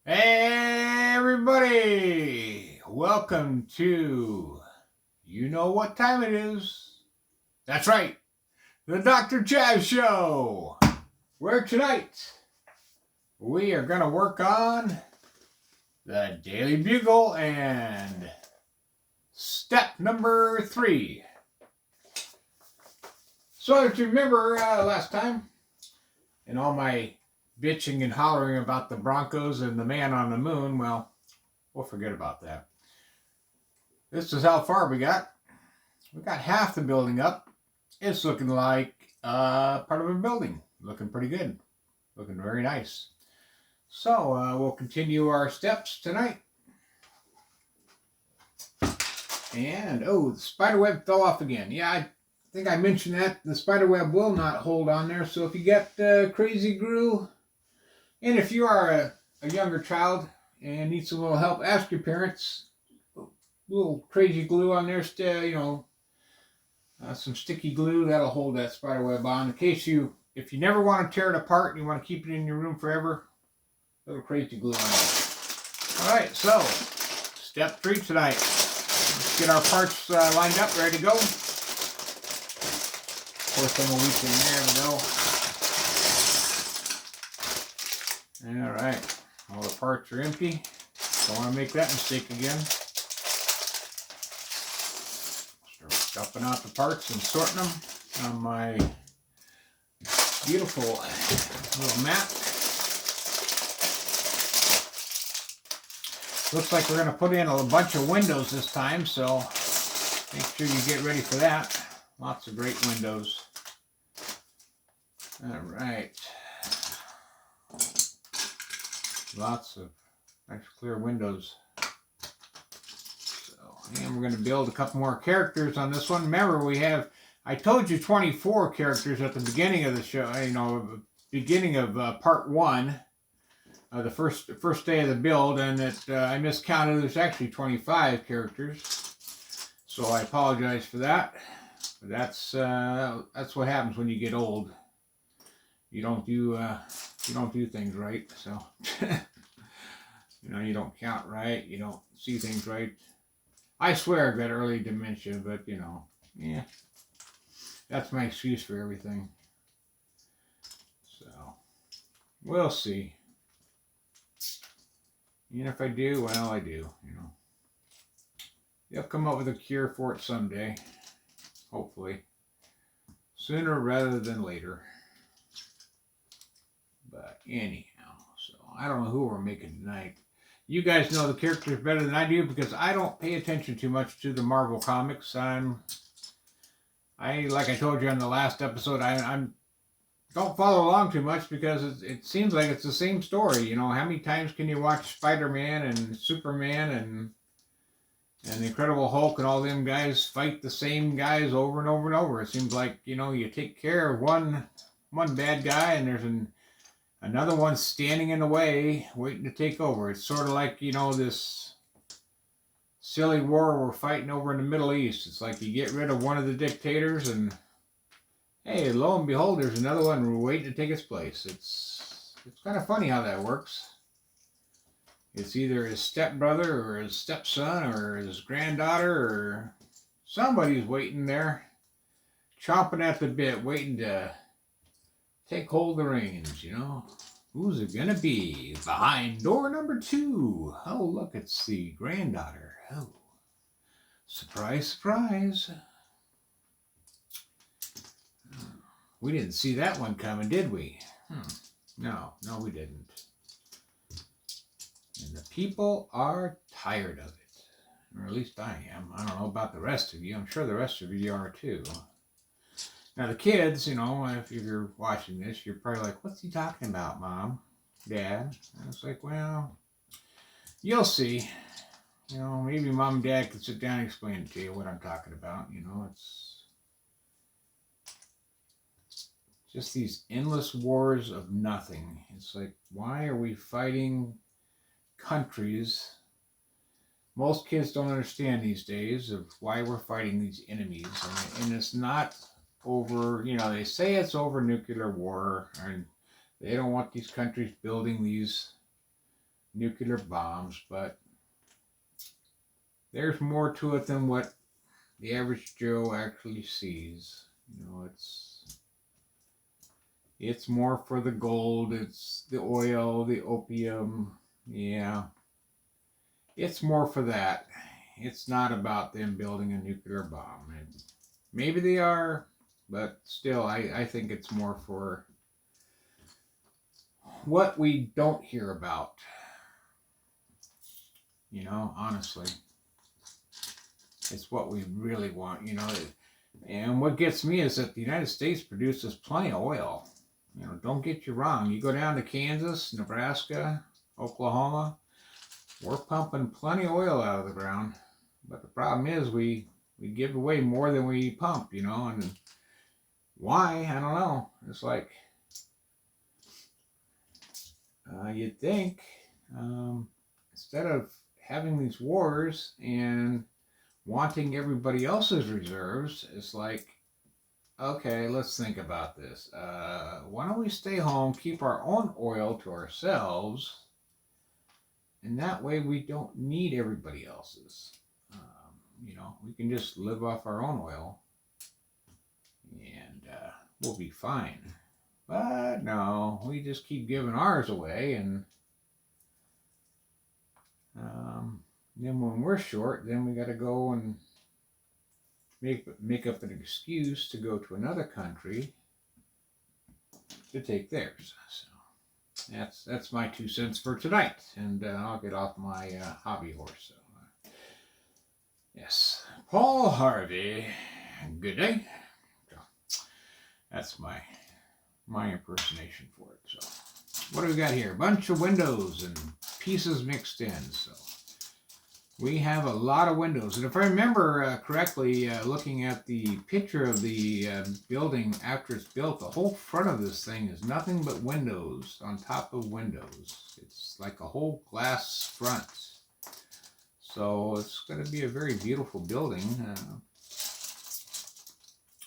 Hey everybody! Welcome to you know what time it is. That's right, the Dr. Jazz Show. Where tonight we are going to work on the Daily Bugle and step number 3. So if you remember last time in all my bitching and hollering about the Broncos and the man on the moon, well, we'll forget about that. This is how far we got. We got half the building up. It's looking like part of a building. Looking pretty good. Looking very nice. So we'll continue our steps tonight. And, the spider web fell off again. Yeah, I think I mentioned that. The spider web will not hold on there. So if you get crazy glue, and if you are a younger child and need some little help, ask your parents. A little crazy glue on there, some sticky glue that'll hold that spider web on. In case if you never want to tear it apart and you want to keep it in your room forever, little crazy glue on it. All right, so step 3 tonight. Let's get our parts lined up, ready to go. Pour some of each in there. There we go. All right, all the parts are empty. Don't want to make that mistake again. Dumping out the parts and sorting them on my beautiful little mat. Looks like we're going to put in a bunch of windows this time, so make sure you get ready for that. Lots of great windows. All right. Lots of nice clear windows. And we're going to build a couple more characters on this one. Remember, I told you 24 characters at the beginning of the show, beginning of part 1, the first day of the build, and that I miscounted. There's actually 25 characters. So I apologize for that. But that's what happens when you get old. You don't do things right, so you don't count right, you don't see things right. I swear I've got early dementia, but yeah, that's my excuse for everything. So, we'll see. And if I do, well, I do, They'll come up with a cure for it someday, hopefully. Sooner rather than later. But anyhow, so I don't know who we're making tonight. You guys know the characters better than I do because I don't pay attention too much to the Marvel comics. Like I told you on the last episode, I don't follow along too much because it seems like it's the same story. How many times can you watch Spider-Man and Superman and the Incredible Hulk and all them guys fight the same guys over and over and over? It seems like you take care of one bad guy and there's another one standing in the way, waiting to take over. It's sort of like, this silly war we're fighting over in the Middle East. It's like you get rid of one of the dictators and, hey, lo and behold, there's another one waiting to take its place. It's kind of funny how that works. It's either his stepbrother or his stepson or his granddaughter or somebody's waiting there, chomping at the bit, waiting to take hold of the reins, Who's it gonna be? Behind door number 2. Oh, look, it's the granddaughter. Oh, surprise, surprise. We didn't see that one coming, did we? No, we didn't. And the people are tired of it. Or at least I am. I don't know about the rest of you. I'm sure the rest of you are too. Now the kids, if you're watching this, you're probably like, what's he talking about, Mom, Dad? And it's like, well, you'll see. Maybe Mom and Dad can sit down and explain to you what I'm talking about. It's just these endless wars of nothing. It's like, why are we fighting countries? Most kids don't understand these days of why we're fighting these enemies. And it's not over, they say it's over nuclear war, and they don't want these countries building these nuclear bombs, but there's more to it than what the average Joe actually sees. You know, it's more for the gold, it's the oil, the opium. Yeah, it's more for that. It's not about them building a nuclear bomb. And maybe they are, but still, I think it's more for what we don't hear about. You know, honestly, it's what we really want. You know, and what gets me is that the United States produces plenty of oil. You know, don't get you wrong. You go down to Kansas, Nebraska, Oklahoma, we're pumping plenty of oil out of the ground. But the problem is we give away more than we pump, you know, and why? I don't know. It's like, you'd think, instead of having these wars and wanting everybody else's reserves, it's like, okay, let's think about this. Why don't we stay home, keep our own oil to ourselves, and that way we don't need everybody else's. You know, we can just live off our own oil, and we'll be fine. But no, we just keep giving ours away, and then when we're short, then we got to go and make up an excuse to go to another country to take theirs. So that's my 2 cents for tonight, and I'll get off my hobby horse. So yes, Paul Harvey. Good day. So, that's my impersonation for it. So what do we got here? A bunch of windows and pieces mixed in. So we have a lot of windows. And if I remember correctly, looking at the picture of the building after it's built, the whole front of this thing is nothing but windows on top of windows. It's like a whole glass front. So it's going to be a very beautiful building.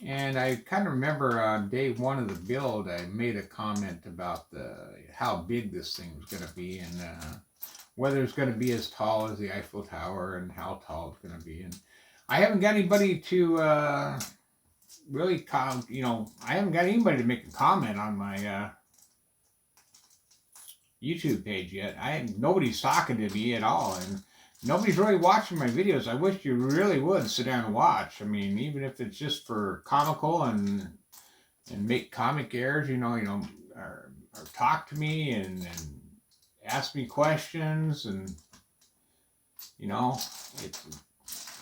And I kind of remember on day one of the build, I made a comment about how big this thing was going to be, and whether it's going to be as tall as the Eiffel Tower and how tall it's going to be. And I haven't got anybody to really, I haven't got anybody to make a comment on my YouTube page yet. Nobody's talking to me at all, and nobody's really watching my videos. I wish you really would sit down and watch. I mean, even if it's just for comical and make comic errors, or talk to me and ask me questions, and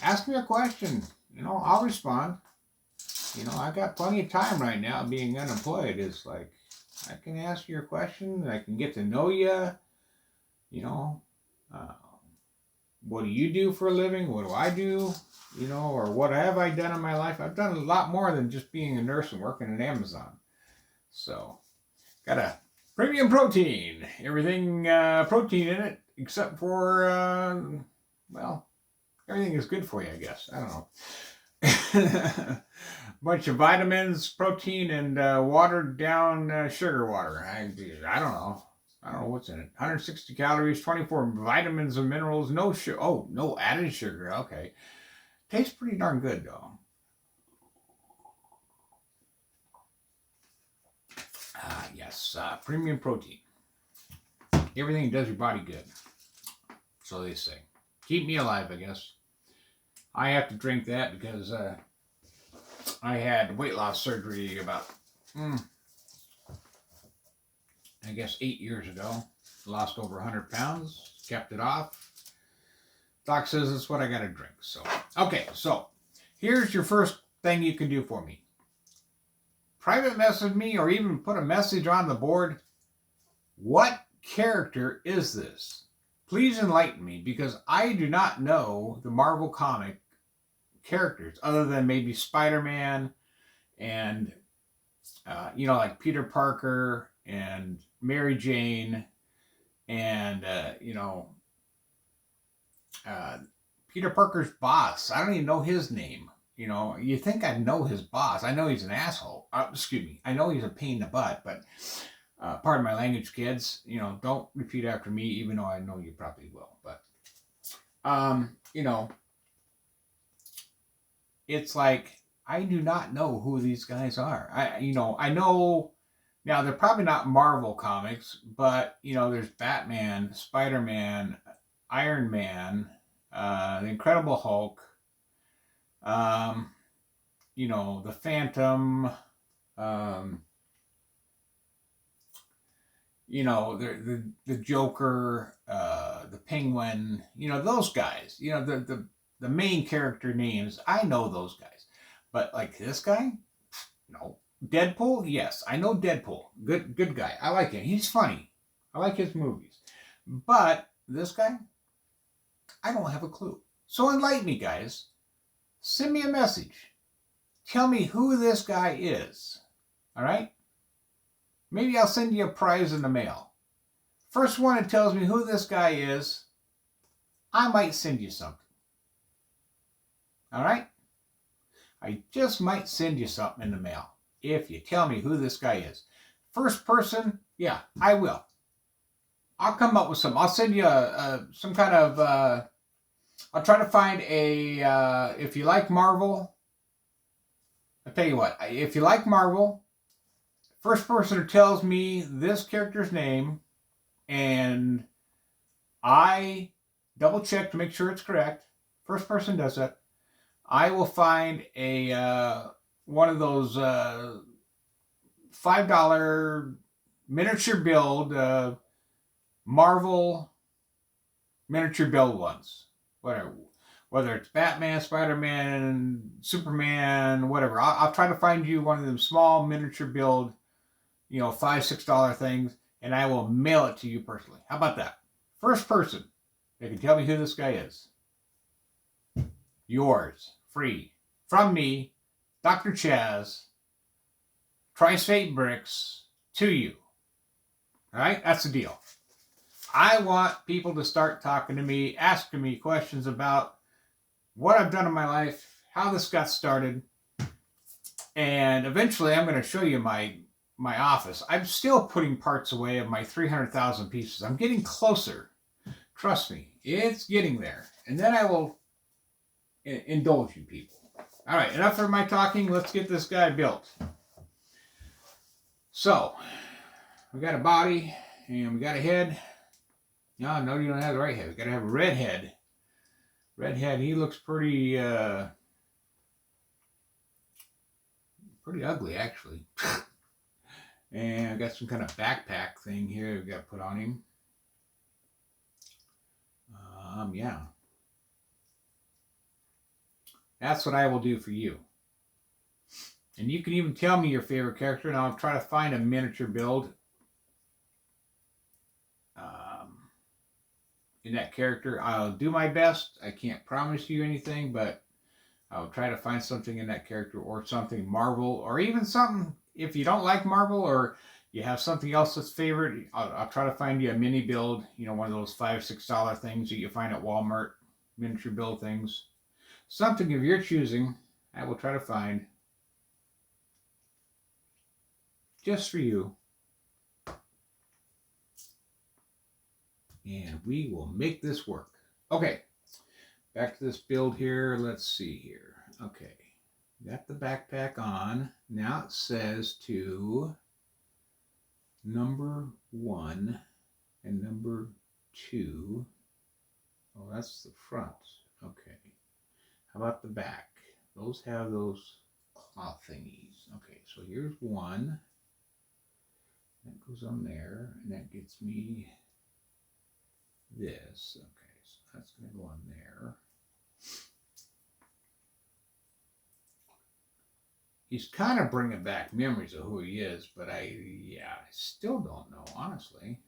ask me a question. I'll respond. I got plenty of time right now. Being unemployed is like, I can ask you a question. I can get to know you. What do you do for a living? What do I do? Or what have I done in my life? I've done a lot more than just being a nurse and working at Amazon. So, got a premium protein. Everything protein in it, except for, everything is good for you, I guess. I don't know. Bunch of vitamins, protein, and watered down sugar water. I don't know. I don't know what's in it. 160 calories, 24 vitamins and minerals, no sugar. Oh, no added sugar. Okay. Tastes pretty darn good, though. Yes, premium protein. Everything does your body good. So they say. Keep me alive, I guess. I have to drink that because I had weight loss surgery about, I guess 8 years ago. Lost over 100 pounds. Kept it off. Doc says it's what I got to drink. So, okay. So, here's your first thing you can do for me. Private message me or even put a message on the board. What character is this? Please enlighten me, because I do not know the Marvel comic characters other than maybe Spider-Man and, like Peter Parker and Mary Jane and, Peter Parker's boss. I don't even know his name. You think I know his boss. I know he's an asshole. Excuse me. I know he's a pain in the butt, but Pardon my language, kids. You know, don't repeat after me, even though I know you probably will. But, you know, it's like, I do not know who these guys are. I know, now they're probably not Marvel comics, but, you know, there's Batman, Spider-Man, Iron Man, the Incredible Hulk, you know, the Phantom, you know, the Joker, the Penguin, you know, those guys, you know, the main character names. I know those guys, but like this guy, no. Deadpool, yes, I know Deadpool. Good guy. I like him. He's funny. I like his movies. But this guy, I don't have a clue. So enlighten me, guys. Send me a message. Tell me who this guy is. All right? Maybe I'll send you a prize in the mail. First one that tells me who this guy is, I might send you something. All right? I just might send you something in the mail if you tell me who this guy is. First person, yeah, I will. I'll come up with some. I'll send you some kind of, I'll try to find a, if you like Marvel, I'll tell you what, if you like Marvel, first person who tells me this character's name, and I double check to make sure it's correct, first person does that, I will find a, one of those $5 miniature build, Marvel miniature build ones. Whether it's Batman, Spider-Man, Superman, whatever. I'll try to find you one of them small miniature build, you know, $5, $6 things, and I will mail it to you personally. How about that? First person that can tell me who this guy is. Yours, free, from me, Dr. Chaz, Tri-State Bricks, to you. All right? That's the deal. I want people to start talking to me, asking me questions about what I've done in my life, how this got started, and eventually I'm going to show you my office. I'm still putting parts away of my 300,000 pieces. I'm getting closer. Trust me, it's getting there. And then I will indulge you people. All right, enough of my talking. Let's get this guy built. So, we got a body, and we got a head. No, you don't have the right head. We got to have a red head. Red head, he looks pretty ugly, actually. And I got some kind of backpack thing here we got to put on him. Yeah. That's what I will do for you. And you can even tell me your favorite character, and I'll try to find a miniature build in that character. I'll do my best. I can't promise you anything, but I'll try to find something in that character, or something Marvel, or even something, if you don't like Marvel, or you have something else that's favorite, I'll try to find you a mini build, you know, one of those $5, $6 things that you find at Walmart, miniature build things. Something of your choosing, I will try to find just for you. And we will make this work. Okay, back to this build here. Let's see here. Okay, got the backpack on. Now it says to number 1 and number 2. Oh, that's the front. Okay. How about the back? Those have those cloth thingies. Okay, so here's 1. That goes on there, and that gets me this. Okay, so that's going to go on there. He's kind of bringing back memories of who he is, but I still don't know, honestly.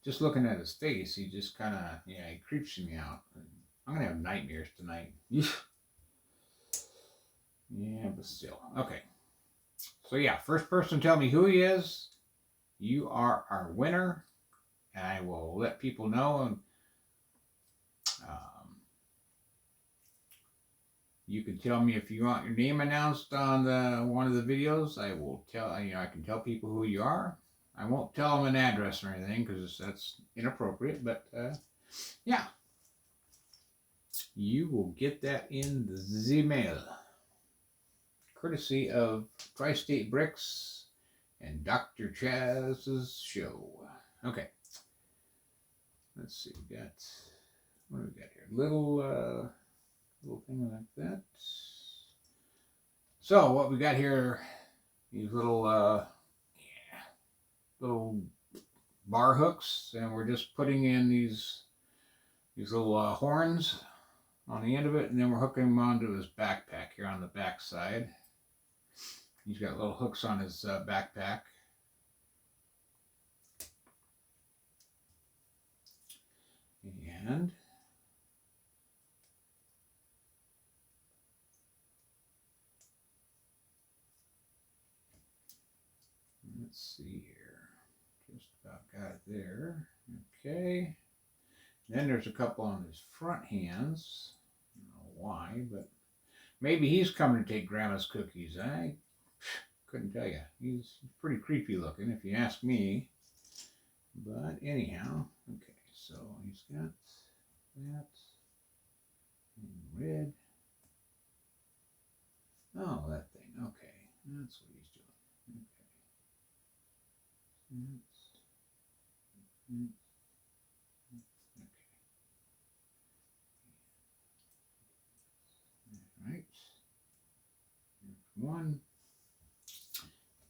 Just looking at his face, he just kind of, he creeps me out. I'm going to have nightmares tonight. Yeah, but still. Okay. So yeah, first person to tell me who he is, you are our winner. And I will let people know. And you can tell me if you want your name announced on one of the videos. I will tell, I can tell people who you are. I won't tell them an address or anything because that's inappropriate. But yeah, you will get that in the mail, courtesy of Tri-State Bricks and Dr. Chaz's show. Okay. Let's see. We got, what do we got here? Little thing like that. So what we got here, these little little bar hooks, and we're just putting in these little horns on the end of it, and then we're hooking them onto his backpack here on the back side. He's got little hooks on his backpack. And let's see here. Just about got it there. Okay. Then there's a couple on his front hands. I don't know why, but maybe he's coming to take Grandma's cookies. I couldn't tell you. He's pretty creepy looking, if you ask me. But anyhow, okay, so he's got that in red. Oh, that thing. Okay, that's what he's doing. Okay. Okay. All right. There's one.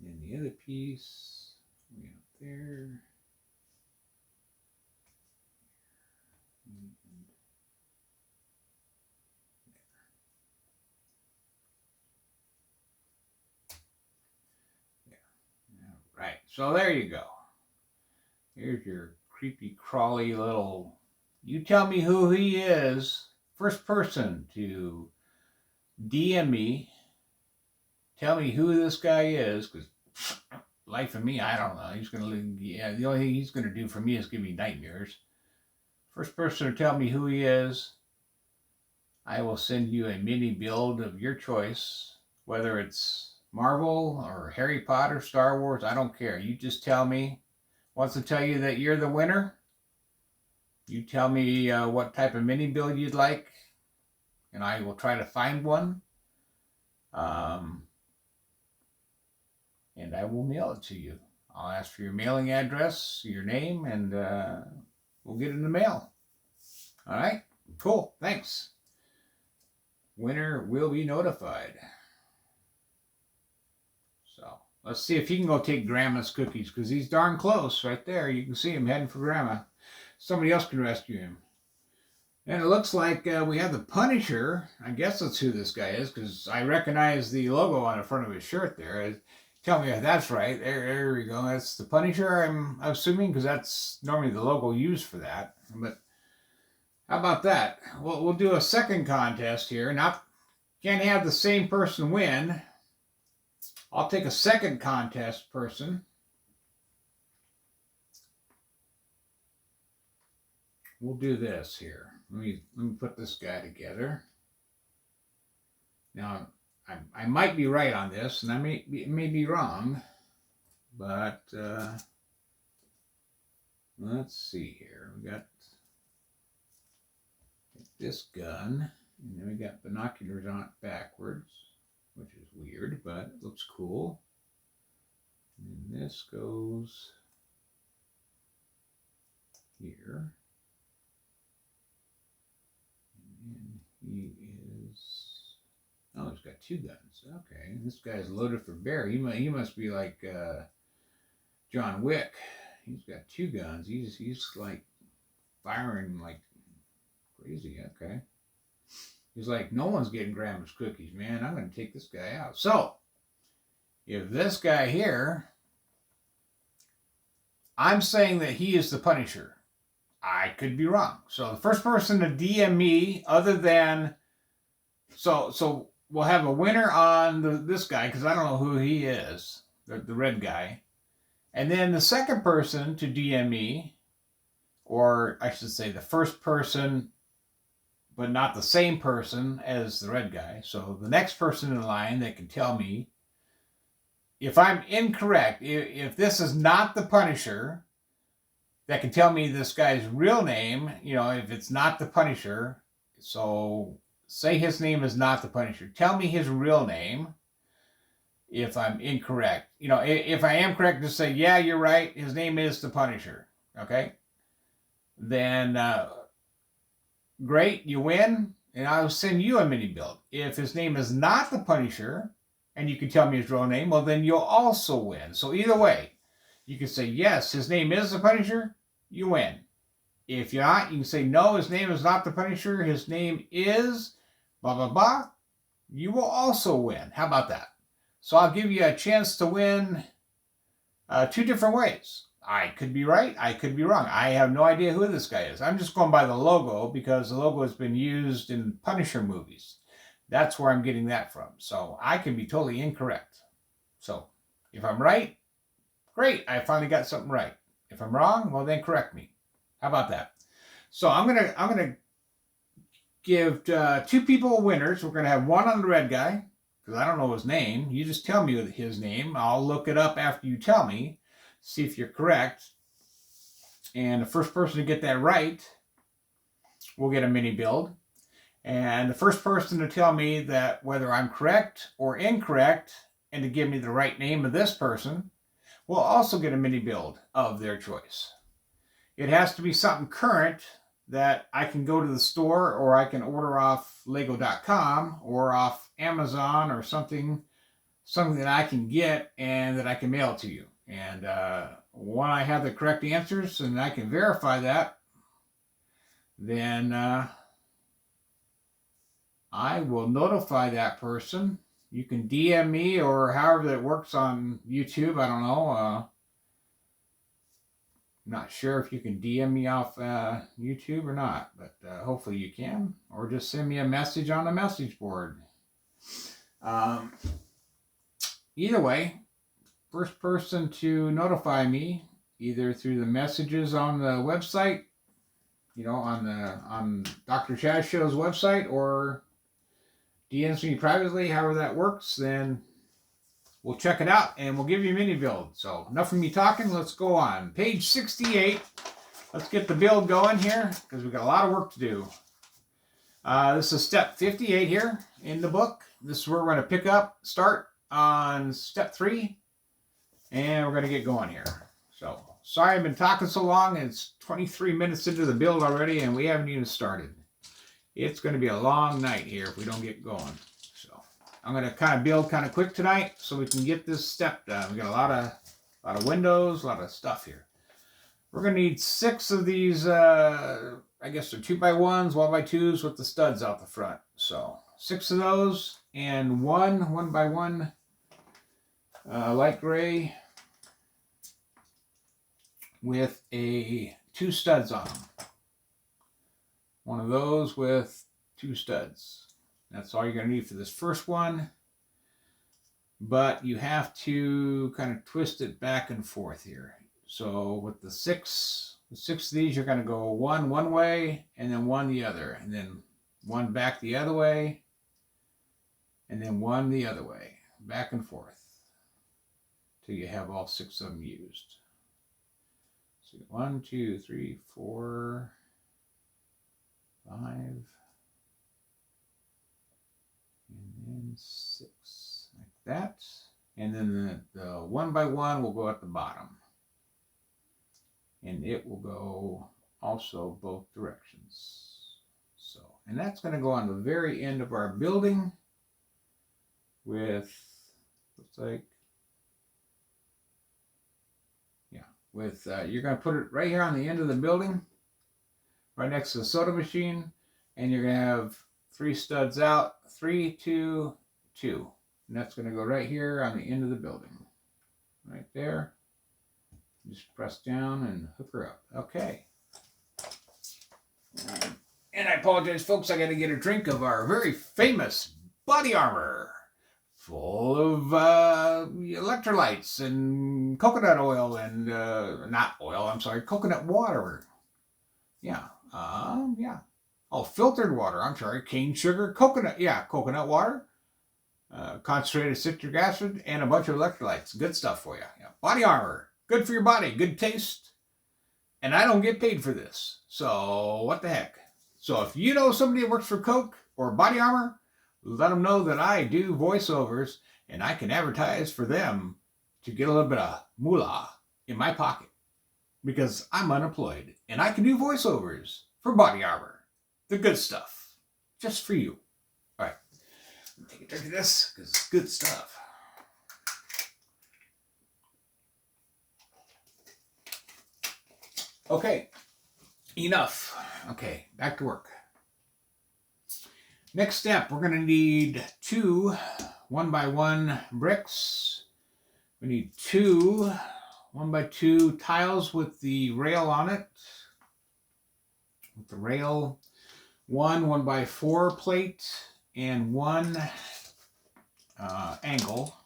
And the other piece, way up there. And there. All right, so there you go. Here's your creepy crawly little, you tell me who he is. First person to DM me. Tell me who this guy is, because life of me, I don't know. He's gonna, yeah, the only thing he's gonna do for me is give me nightmares. First person to tell me who he is, I will send you a mini build of your choice, whether it's Marvel or Harry Potter, Star Wars, I don't care. You just tell me. Once I tell you that you're the winner, you tell me what type of mini build you'd like, and I will try to find one. And I will mail it to you. I'll ask for your mailing address, your name, and we'll get it in the mail. All right? Cool. Thanks. Winner will be notified. So let's see if he can go take Grandma's cookies, because he's darn close right there. You can see him heading for Grandma. Somebody else can rescue him. And it looks like we have the Punisher. I guess that's who this guy is, because I recognize the logo on the front of his shirt there. Tell me if that's right. There we go. That's the Punisher, I'm assuming, because that's normally the logo used for that. But how about that? We'll do a second contest here. Can't have the same person win. I'll take a second contest person. We'll do this here. Let me put this guy together. Now, I might be right on this, and I may be wrong, but let's see here. We got this gun, and then we got binoculars on it backwards, which is weird, but it looks cool. And this goes here. And he is, oh, he's got two guns. Okay, this guy's loaded for bear. He must be like John Wick. He's got two guns. He's like firing like crazy. Okay. He's like, no one's getting Grandma's cookies, man. I'm going to take this guy out. So, if this guy here, I'm saying that he is the Punisher. I could be wrong. So, the first person to DM me, other than, so we'll have a winner on this guy, because I don't know who he is, the red guy. And then the second person to DM me, or I should say the first person, but not the same person as the red guy. So the next person in line that can tell me if I'm incorrect, if this is not the Punisher, that can tell me this guy's real name, if it's not the Punisher. So say his name is not the Punisher. Tell me his real name if I'm incorrect. If I am correct, just say, yeah, you're right. His name is the Punisher. Okay? Then, great, you win, and I'll send you a mini build. If his name is not the Punisher, and you can tell me his real name, well, then you'll also win. So either way, you can say, yes, his name is the Punisher, you win. If you're not, you can say, no, his name is not the Punisher, his name is blah, blah, blah. You will also win. How about that? So I'll give you a chance to win 2 different ways. I could be right, I could be wrong. I have no idea who this guy is. I'm just going by the logo because the logo has been used in Punisher movies. That's where I'm getting that from. So I can be totally incorrect. So if I'm right, great, I finally got something right. If I'm wrong, well then correct me. How about that? So I'm gonna give 2 people winners. We're gonna have one on the red guy, because I don't know his name. You just tell me his name. I'll look it up after you tell me, see if you're correct. And the first person to get that right will get a mini build. And the first person to tell me that whether I'm correct or incorrect, and to give me the right name of this person, will also get a mini build of their choice. It has to be something current that I can go to the store, or I can order off Lego.com or off Amazon, or something that I can get and that I can mail to you. And when I have the correct answers and I can verify that, then I will notify that person. You can DM me, or however that works on YouTube. I don't know. Not sure if you can DM me off YouTube or not, but hopefully you can. Or just send me a message on the message board. Either way, first person to notify me, either through the messages on the website, on Dr. Chaz Show's website, or DMs me privately, however that works, then we'll check it out and we'll give you a mini build. So enough of me talking, let's go on. Page 68. Let's get the build going here, because we've got a lot of work to do. This is step 58 here in the book. This is where we're going to start on step 3, and we're going to get going here. So sorry I've been talking so long. It's 23 minutes into the build already, and we haven't even started. It's going to be a long night here if we don't get going. So I'm going to kind of build kind of quick tonight so we can get this step done. We got a lot of windows, a lot of stuff here. We're going to need 6 of these, I guess they're 2x1s, 1x2s with the studs out the front. So 6 of those, and 1x1 light gray with 2 studs on them. One of those with 2 studs. That's all you're going to need for this first one. But you have to kind of twist it back and forth here. So with the 6 of these, you're going to go one way, and then 1 the other, and then 1 back the other way, and then 1 the other way, back and forth, till you have all 6 of them used. So 1, 2, 3, 4, 5, and then 6, like that. And then the 1x1 will go at the bottom. And it will go also both directions. So, and that's going to go on the very end of our building with, looks like, yeah, with, you're going to put it right here on the end of the building, right next to the soda machine, and you're going to have 3 studs out, 3, 2, 2. And that's going to go right here on the end of the building, right there. Just press down and hook her up. Okay. And I apologize, folks. I got to get a drink of our very famous body armor, full of electrolytes and coconut oil and not oil. I'm sorry, coconut water. Yeah. Yeah. Oh, filtered water. I'm sorry, cane sugar, coconut. Yeah, coconut water. concentrated citric acid, and a bunch of electrolytes. Good stuff for you. Yeah. Body armor. Good for your body. Good taste. And I don't get paid for this. So what the heck? So if you know somebody that works for Coke or Body Armor, let them know that I do voiceovers and I can advertise for them to get a little bit of moolah in my pocket because I'm unemployed and I can do voiceovers for Body Armor. The good stuff. Just for you. All right. Take a drink of this because it's good stuff. Okay. Enough. Okay. Back to work. Next step, we're going to need 2 1x1 bricks. We need 2 1x2 tiles with the rail on it. With the rail, 1 1x4 plate, and 1 angle.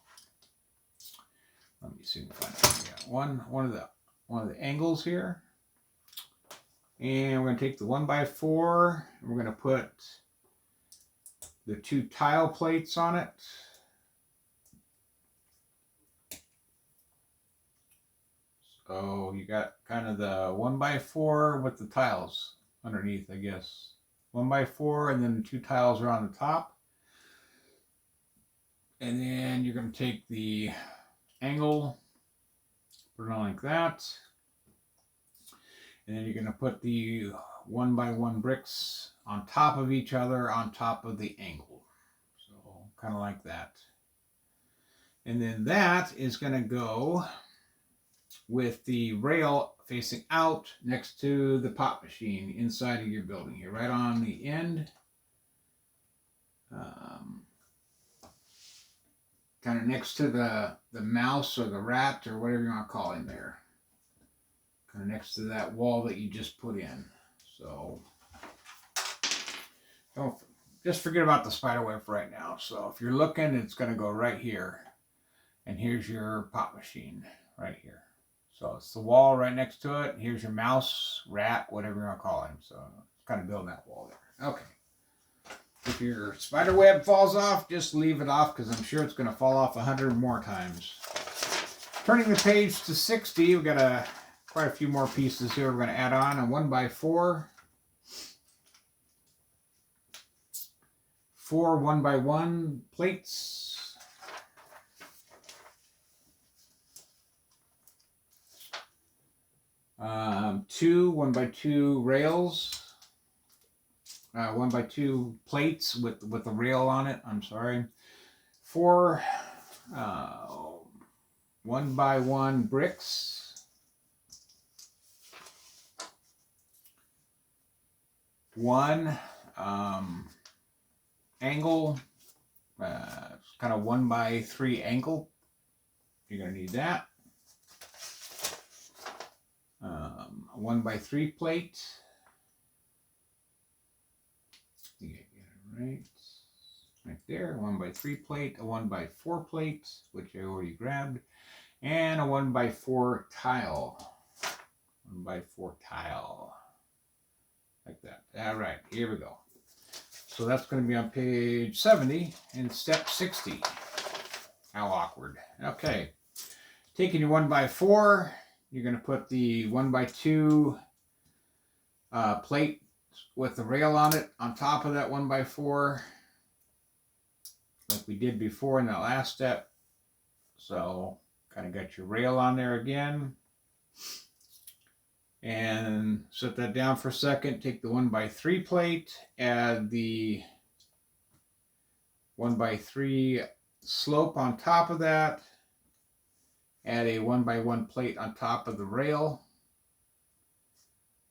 Let me see if I find it. One of the angles here. And we're going to take the 1x4 and we're going to put the 2 tile plates on it. So you got kind of the 1x4 with the tiles underneath, I guess. 1x4 and then the 2 tiles are on the top. And then you're going to take the angle, put it on like that. And then you're going to put the 1x1 bricks on top of each other on top of the angle. So kind of like that. And then that is going to go with the rail facing out next to the pop machine inside of your building here, right on the end. Kind of next to the mouse or the rat or whatever you want to call him there. Kind of next to that wall that you just put in. So don't just forget about the spider web for right now. So if you're looking, it's going to go right here. And here's your pop machine right here. So it's the wall right next to it. Here's your mouse, rat, whatever you want to call him. So it's kind of building that wall there. Okay. If your spider web falls off, just leave it off because I'm sure it's going to fall off 100 more times. Turning the page to 60, we've got quite a few more pieces here we're going to add on. A 1x4. 4 1x1 plates. 2 1x2 rails. 1x2 plates with a rail on it. I'm sorry. 4 1x1 bricks. 1 angle. It's kind of 1x3 angle. You're going to need that. A 1x3 plate. You get it right there. 1x3 plate, a 1x4 plate, which I already grabbed, and a 1x4 tile. 1x4 tile, like that. All right, here we go. So that's going to be on page 70 in step 60. How awkward. Okay, taking your 1x4. You're going to put the 1x2 plate with the rail on it on top of that 1x4 like we did before in that last step. So kind of got your rail on there again. And set that down for a second. Take the 1x3 plate, add the 1x3 slope on top of that. Add a 1x1 plate on top of the rail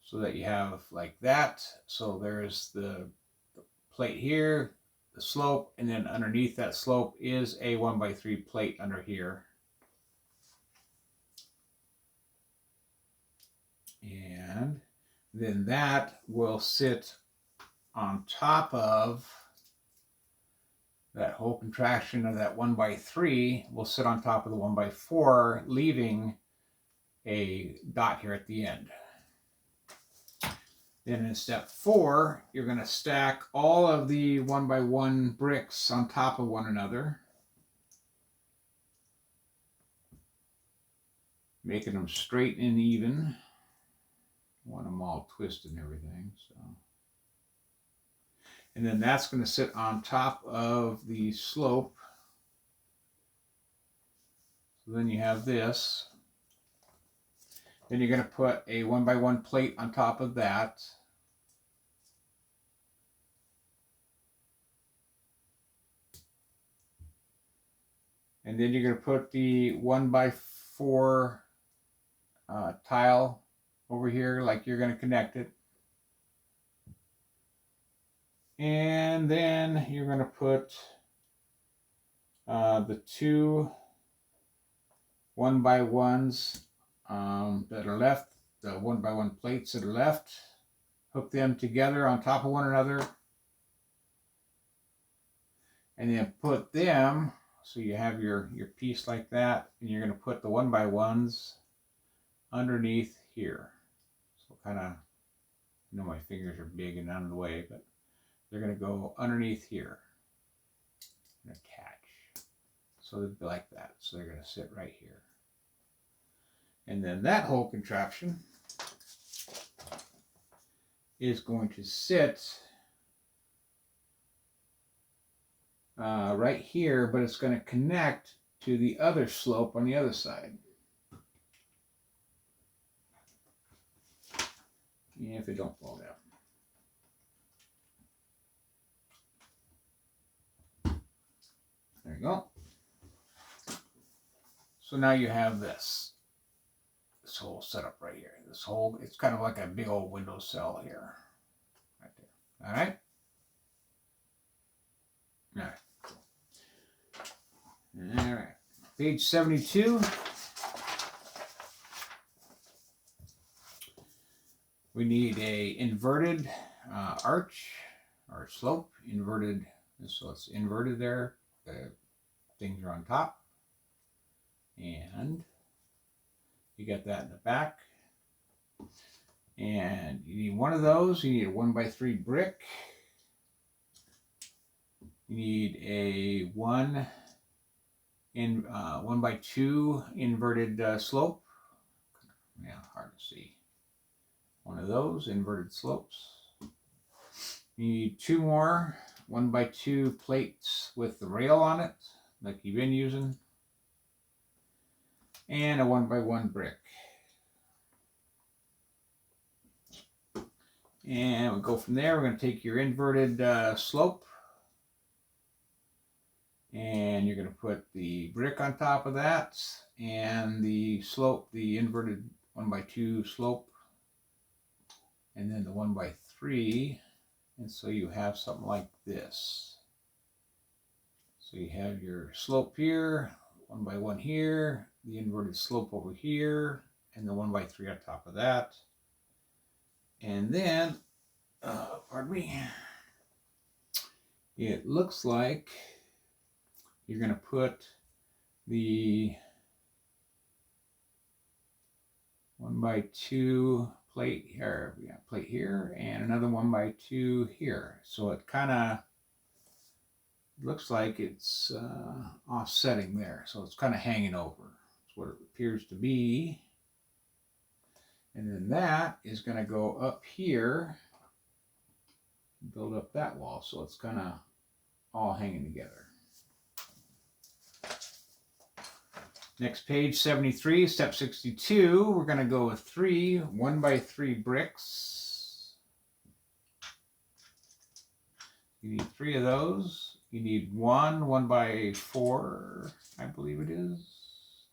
so that you have like that. So there's the plate here, the slope, and then underneath that slope is a 1x3 plate under here. And then that will sit on top of that whole contraction of that 1x3 will sit on top of the 1x4, leaving a dot here at the end. Then in step 4, you're going to stack all of the 1x1 bricks on top of one another. making them straight and even. Want them all twisted and everything. So, and then that's going to sit on top of the slope. So then you have this. Then you're going to put a 1x1 plate on top of that. And then you're going to put the 1x4 tile over here, like you're going to connect it. And then you're going to put the two 1x1s that are left, the 1x1 plates that are left. Hook them together on top of one another. And then put them, so you have your piece like that, and you're going to put the 1x1s underneath here. So kind of, I know my fingers are big and out of the way, but they're going to go underneath here and attach. So they'll be like that. So they're going to sit right here. And then that whole contraption is going to sit right here, but it's going to connect to the other slope on the other side. If it don't fall down. There you go. So now you have this whole setup right here. This whole, it's kind of like a big old window sill here. Right there. All right? All right. All right. Page 72. We need a inverted arch or slope, inverted, so it's inverted there. The things are on top. And you got that in the back. And you need one of those. You need a 1x3 brick. You need a 1x2 inverted slope. Yeah, hard to see. One of those inverted slopes. You need two more 1x2 plates with the rail on it, like you've been using, and a 1x1 brick. And we'll go from there. We're going to take your inverted slope, and you're going to put the brick on top of that, and the slope, the inverted 1x2 slope, and then the 1x3. And so you have something like this. So you have your slope here, 1x1 here, the inverted slope over here, and the 1x3 on top of that. And then, pardon me, it looks like you're going to put the 1x2 plate here, plate here, and another 1x2 here. So it kind of looks like it's offsetting there. So it's kind of hanging over. That's what it appears to be. And then that is going to go up here, build up that wall. So it's kind of all hanging together. Next page, 73, step 62, we're going to go with 3 1x3 bricks. You need 3 of those. You need 1 1x4, I believe it is.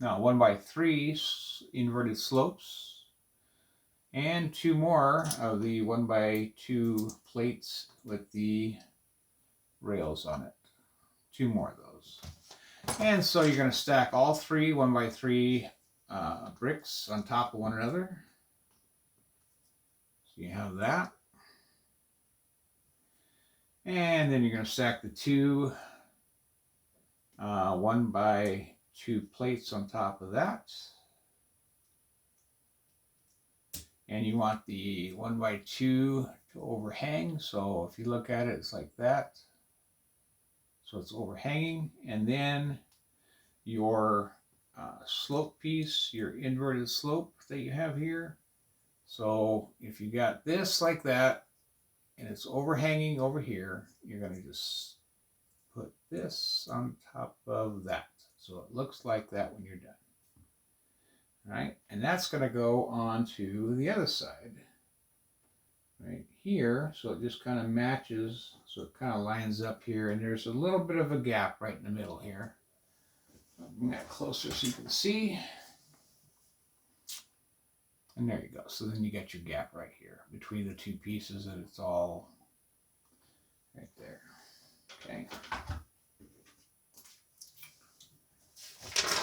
No, 1x3 inverted slopes. And 2 more of the 1x2 plates with the rails on it. 2 more of those. And so you're going to stack all 3 1x3 bricks on top of one another. So you have that. And then you're going to stack the 2 1x2 plates on top of that. And you want the 1x2 to overhang. So if you look at it, it's like that. So it's overhanging. And then your slope piece, your inverted slope that you have here. So if you got this like that and it's overhanging over here, you're going to just put this on top of that. So it looks like that when you're done. All right, and that's going to go on to the other side right here. So it just kind of matches. So it kind of lines up here, and there's a little bit of a gap right in the middle here. Bring that closer so you can see. And there you go. So then you got your gap right here between the two pieces, and it's all right there. Okay.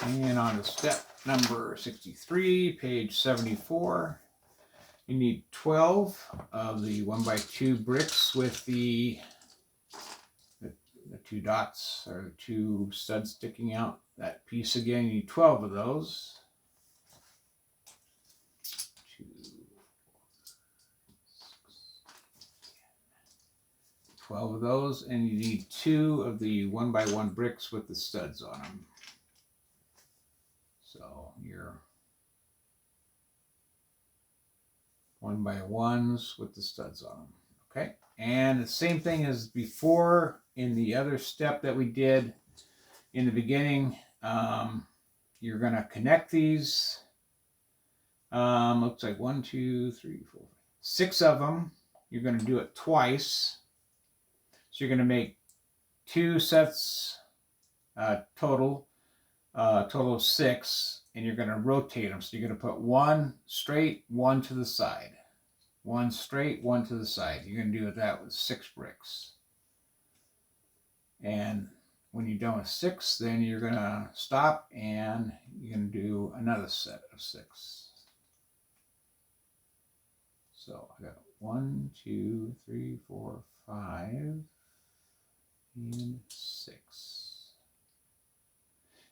And on to step number 63, page 74. You need 12 of the 1x2 bricks with the two dots or the two studs sticking out. That piece again, you need 12 of those. 12 of those, and you need 2 of the 1x1 bricks with the studs on them. So your 1x1s with the studs on them. Okay, and the same thing as before in the other step that we did in the beginning. You're going to connect these. Looks like 1, 2, 3, 4, 6 of them. You're going to do it twice. So you're going to make 2 sets total of 6, and you're going to rotate them. So you're going to put 1 straight, 1 to the side. 1 straight, 1 to the side. You're going to do that with 6 bricks. And when you're done with 6, then you're going to stop and you're going to do another set of 6. So I got 1, 2, 3, 4, 5, and 6.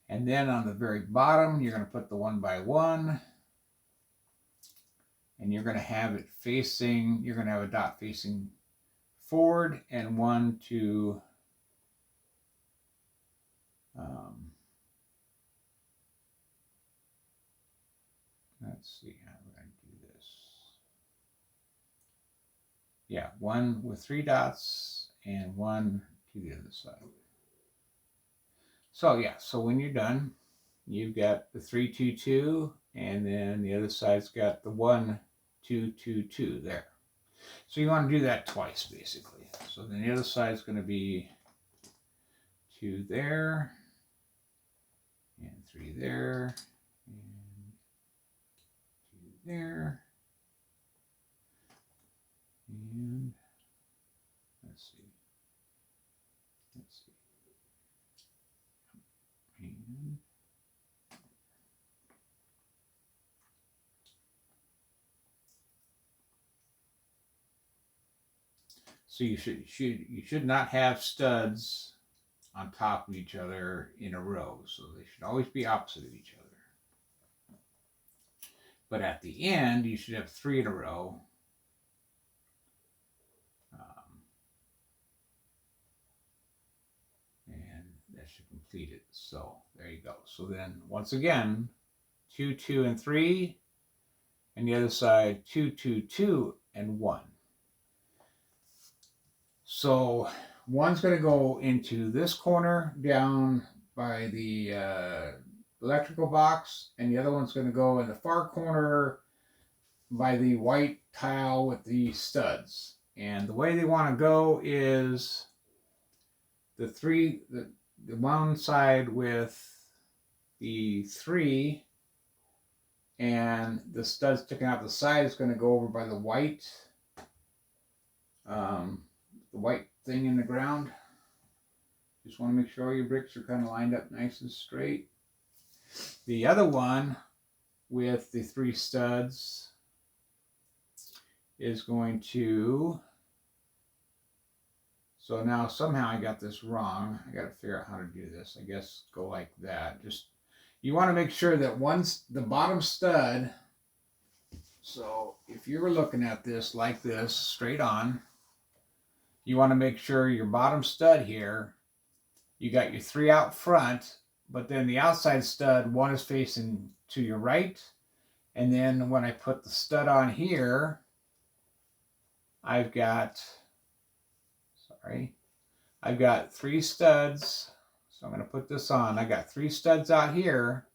And then on the very bottom, you're going to put the 1x1, and you're going to have it facing, you're going to have a dot facing forward and one to let's see how we're going to do this. Yeah, 1 with 3 dots and 1 to the other side. So yeah, so when you're done, you've got the 3, 2, 2, and then the other side's got the 1, 2, 2, 2 there. So you want to do that twice, basically. So then the other side's going to be 2 there, and 3 there, and 2 there, and let's see. And so you should not have studs on top of each other in a row. So they should always be opposite of each other. But at the end, you should have 3 in a row. And that should complete it. So there you go. So then once again, 2, 2, and 3. And the other side, 2, 2, 2, and 1. So one's going to go into this corner down by the electrical box, and the other one's going to go in the far corner by the white tile with the studs. And the way they want to go is the one side with the 3 and the studs sticking out the side is going to go over by the white thing in the ground. Just want to make sure your bricks are kind of lined up nice and straight. The other one with the 3 studs is going to, so now somehow I got this wrong. I got to figure out how to do this. I guess go like that. Just, you want to make sure that the bottom stud, so if you were looking at this like this, straight on, you want to make sure your bottom stud here, you got your 3 out front, but then the outside stud, one is facing to your right. And then when I put the stud on here, I've got 3 studs. So I'm going to put this on. I got 3 studs out here,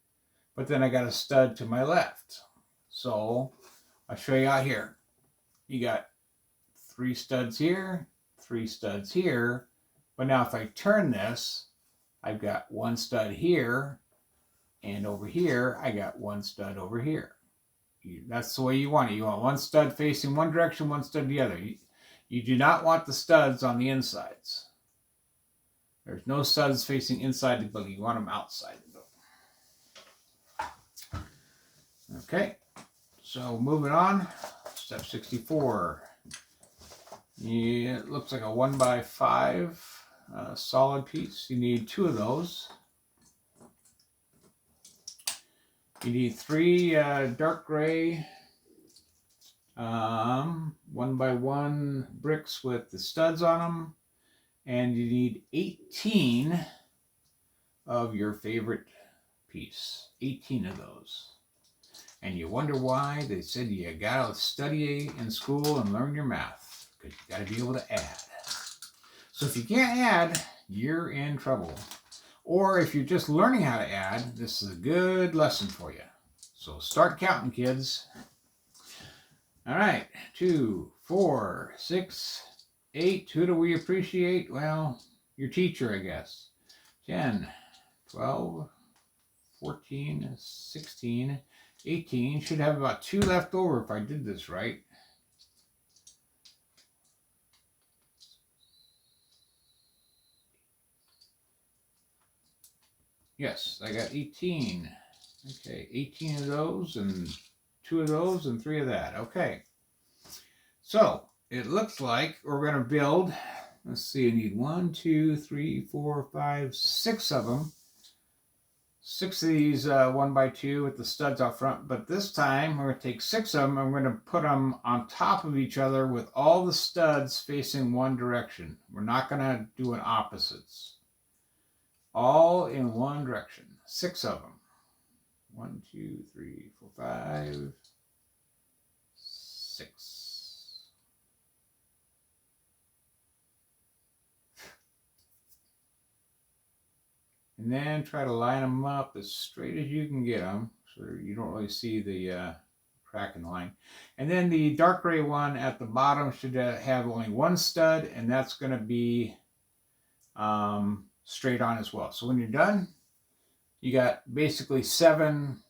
but then I got a stud to my left. So I'll show you out here. You got 3 studs here, 3 studs here. But now if I turn this, I've got 1 stud here, and over here, I got 1 stud over here. That's the way you want it. You want 1 stud facing one direction, 1 stud the other. You do not want the studs on the insides. There's no studs facing inside the bugle. You want them outside the bugle. Okay, so moving on, step 64. Yeah, it looks like a 1x5 solid piece. You need 2 of those. You need 3 dark gray 1x1 bricks with the studs on them. And you need 18 of your favorite piece. 18 of those. And you wonder why they said you gotta study in school and learn your math. Because you gotta be able to add. So if you can't add, you're in trouble. Or if you're just learning how to add, this is a good lesson for you. So start counting, kids. All right, 2, 4, 6, 8. Who do we appreciate? Well, your teacher, I guess. 10, 12, 14, 16, 18. Should have about 2 left over if I did this right. Yes, I got 18. Okay, 18 of those and 2 of those and 3 of that. Okay. So it looks like we're going to build, let's see, I need 1, 2, 3, 4, 5, 6 of them. 6 of these 1x2 with the studs out front. But this time we're going to take 6 of them and we're going to put them on top of each other with all the studs facing one direction. We're not going to do an opposites. All in one direction. 6 of them. 1, 2, 3, 4, 5, 6. And then try to line them up as straight as you can get them, so you don't really see the crack in the line. And then the dark gray one at the bottom should have only 1 stud, and that's going to be straight on as well. So when you're done, you got basically 7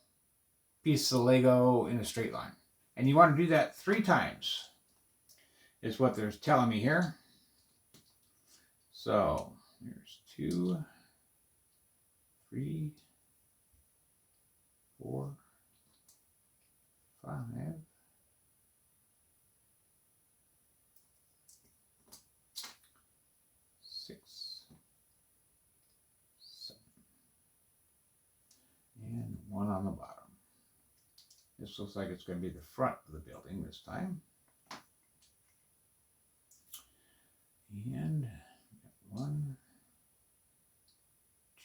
pieces of Lego in a straight line. And you want to do that 3 times, is what they're telling me here. So here's 2, 3, 4, 5, 6, 7, and 1 on the bottom. This looks like it's going to be the front of the building this time. And 1,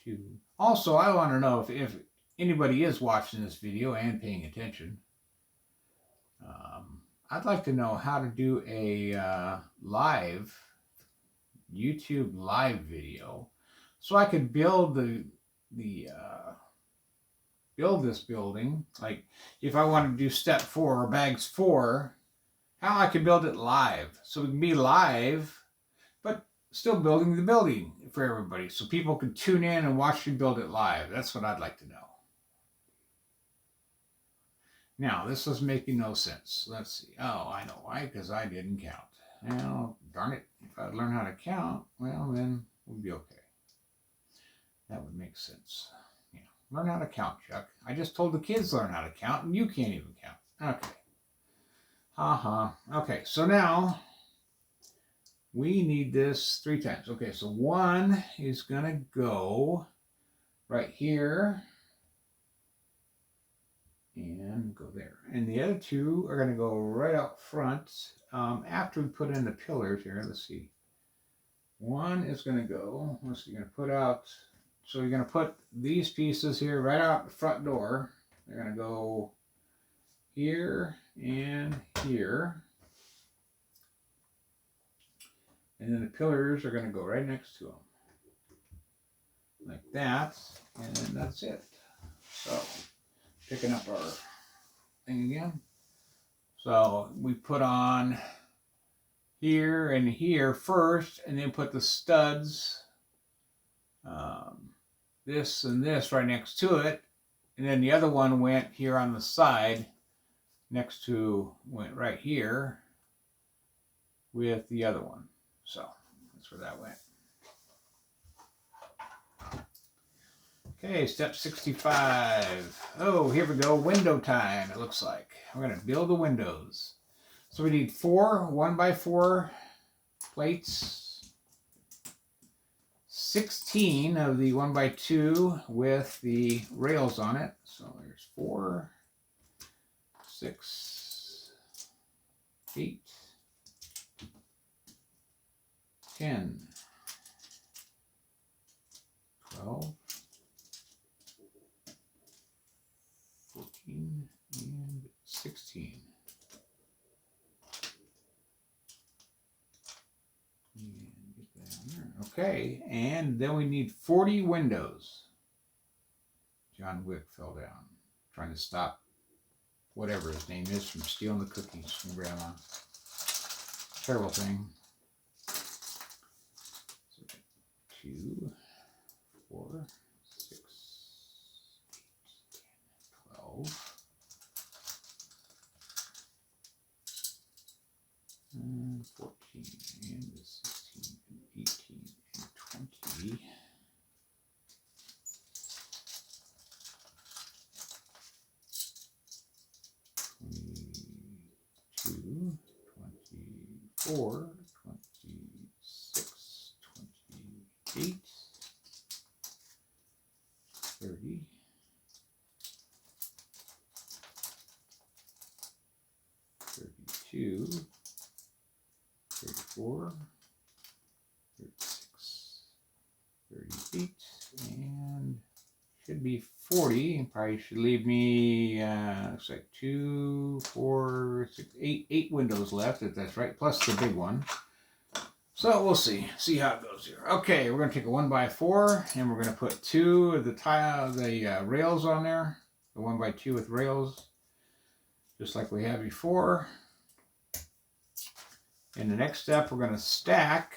2. Also, I want to know if anybody is watching this video and paying attention. I'd like to know how to do a live YouTube live video, so I could build build this building. Like if I want to do step 4 or bags 4, how I could build it live, so we can be live, but still building the building for everybody, so people can tune in and watch me build it live. That's what I'd like to know. Now, this was making no sense. Let's see. Oh, I know why, because I didn't count. Well, darn it. If I'd learn how to count, well, then we'd be okay. That would make sense. Yeah. Learn how to count, Chuck. I just told the kids learn how to count, and you can't even count. Okay. Okay, so now we need this 3 times. Okay, so 1 is going to go right here and go there. And the other 2 are going to go right out front after we put in the pillars here. Let's see. 1 is going to go, let's see, you're going to put out So you're going to put these pieces here right out the front door. They're going to go here and here. And then the pillars are going to go right next to them. Like that. And then that's it. So, picking up our thing again. So, we put on here and here first, and then put the studs, this and this right next to it. And then the other one went here on the side, went right here with the other one. So, that's where that went. Okay, step 65. Oh, here we go. Window time, it looks like. We're going to build the windows. So we need 4 1x4 plates, 16 of the 1x2 with the rails on it. So there's 4, 6, 8, 10, 12, 14, and 16. And get that on there. Okay, and then we need 40 windows. John Wick fell down, trying to stop whatever his name is from stealing the cookies from Grandma. Terrible thing. So 2, 4, 6, 8, 10, 12. And 14, and 16, and 18, and 20. 22, 24, 26, 28, 30, 32, 34, 36, 38, and should be 40. Probably should leave me, looks like 2, 4, 6, 8 windows left, if that's right, plus the big one. So we'll see how it goes here. Okay, we're going to take a 1x4, and we're going to put 2 of the rails on there, the 1x2 with rails, just like we had before. In the next step, we're going to stack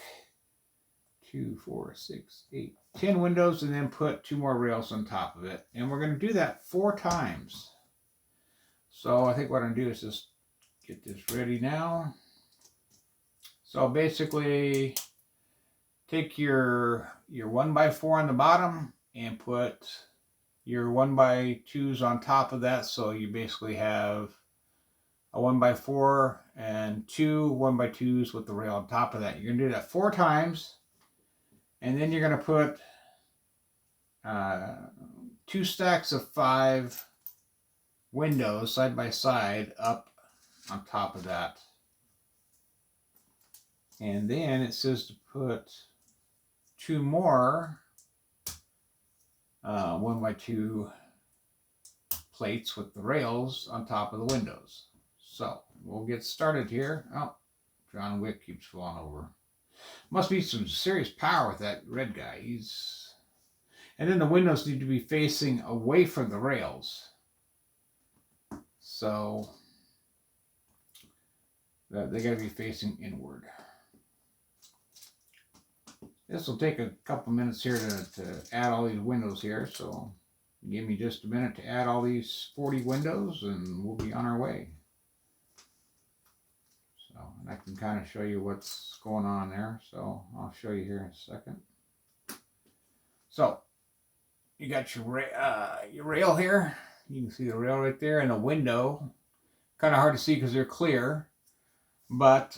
2, 4, 6, 8, 10 windows, and then put 2 more rails on top of it. And we're going to do that 4 times. So I think what I'm going to do is just get this ready now. So basically, take your 1x4 on the bottom and put your 1x2s on top of that. So you basically have a 1x4 and 2 1x2s with the rail on top of that. You're going to do that 4 times. And then you're going to put 2 stacks of 5 windows side by side up on top of that. And then it says to put 2 more 1x2 plates with the rails on top of the windows. So we'll get started here. Oh, John Wick keeps falling over. Must be some serious power with that red guy. And then the windows need to be facing away from the rails. So they got to be facing inward. This will take a couple minutes here to add all these windows here. So give me just a minute to add all these 40 windows and we'll be on our way. So, and I can kind of show you what's going on there. So I'll show you here in a second. So you got your rail here. You can see the rail right there and the window. Kind of hard to see because they're clear, but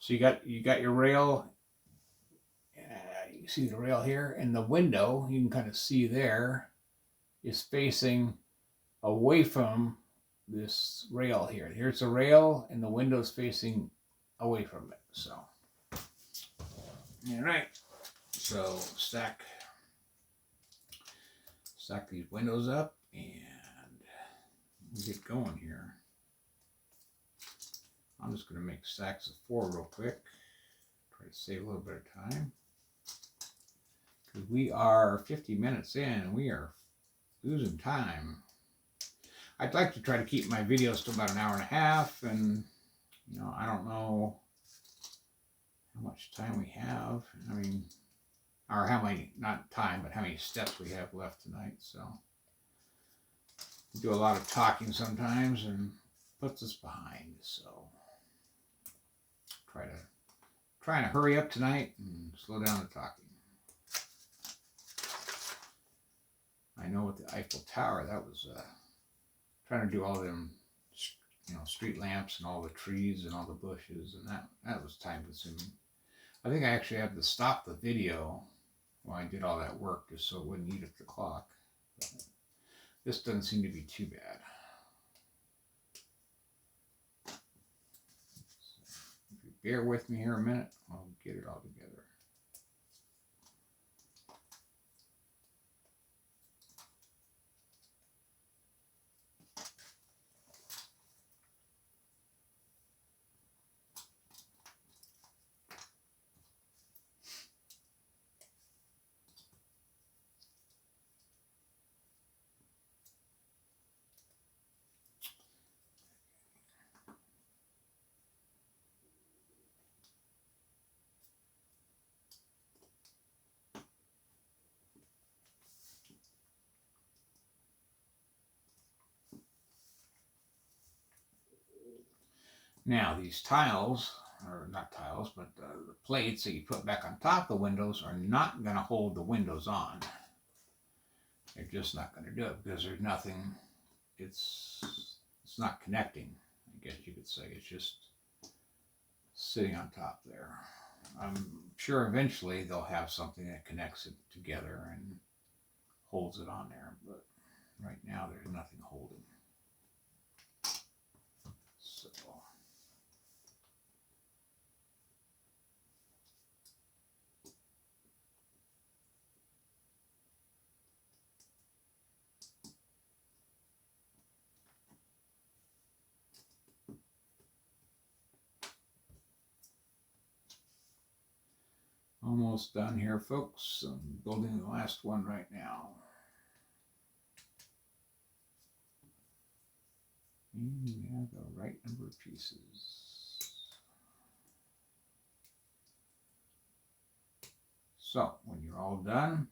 so you got your rail. You see the rail here, and the window you can kind of see there is facing away from this rail here. Here's the rail, and the window's facing away from it. So, all right. So stack these windows up and we'll get going here. I'm just going to make stacks of 4 real quick. Try to save a little bit of time. Because we are 50 minutes in and we are losing time. I'd like to try to keep my videos to about an hour and a half, and you know, I don't know how much time we have. I mean, or how many, not time, but how many steps we have left tonight. So we do a lot of talking sometimes and puts us behind. So trying to hurry up tonight and slow down the talking. I know with the Eiffel Tower, that was trying to do all them, you know, street lamps and all the trees and all the bushes, and that was time consuming. I think I actually had to stop the video while I did all that work just so it wouldn't eat up the clock. But this doesn't seem to be too bad. So if you bear with me here a minute, I'll get it all together. Now these tiles, or not tiles, but the plates that you put back on top of the windows are not going to hold the windows on. They're just not going to do it because there's nothing, it's not connecting, I guess you could say. It's just sitting on top there. I'm sure eventually they'll have something that connects it together and holds it on there, but right now there's nothing holding. So almost done here, folks. I'm building the last one right now. And we have the right number of pieces. So when you're all done,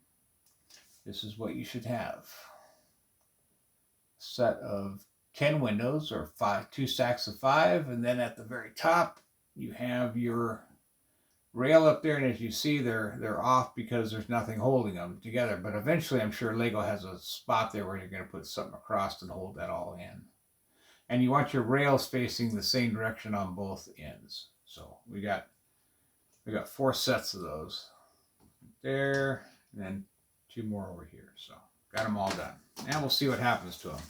this is what you should have. A set of 10 windows, or 2 stacks of 5, and then at the very top you have your rail up there, and as you see, they're off because there's nothing holding them together. But eventually I'm sure Lego has a spot there where you're going to put something across and hold that all in. And you want your rails facing the same direction on both ends. So we got 4 sets of those there, and then 2 more over here. So got them all done. Now we'll see what happens to them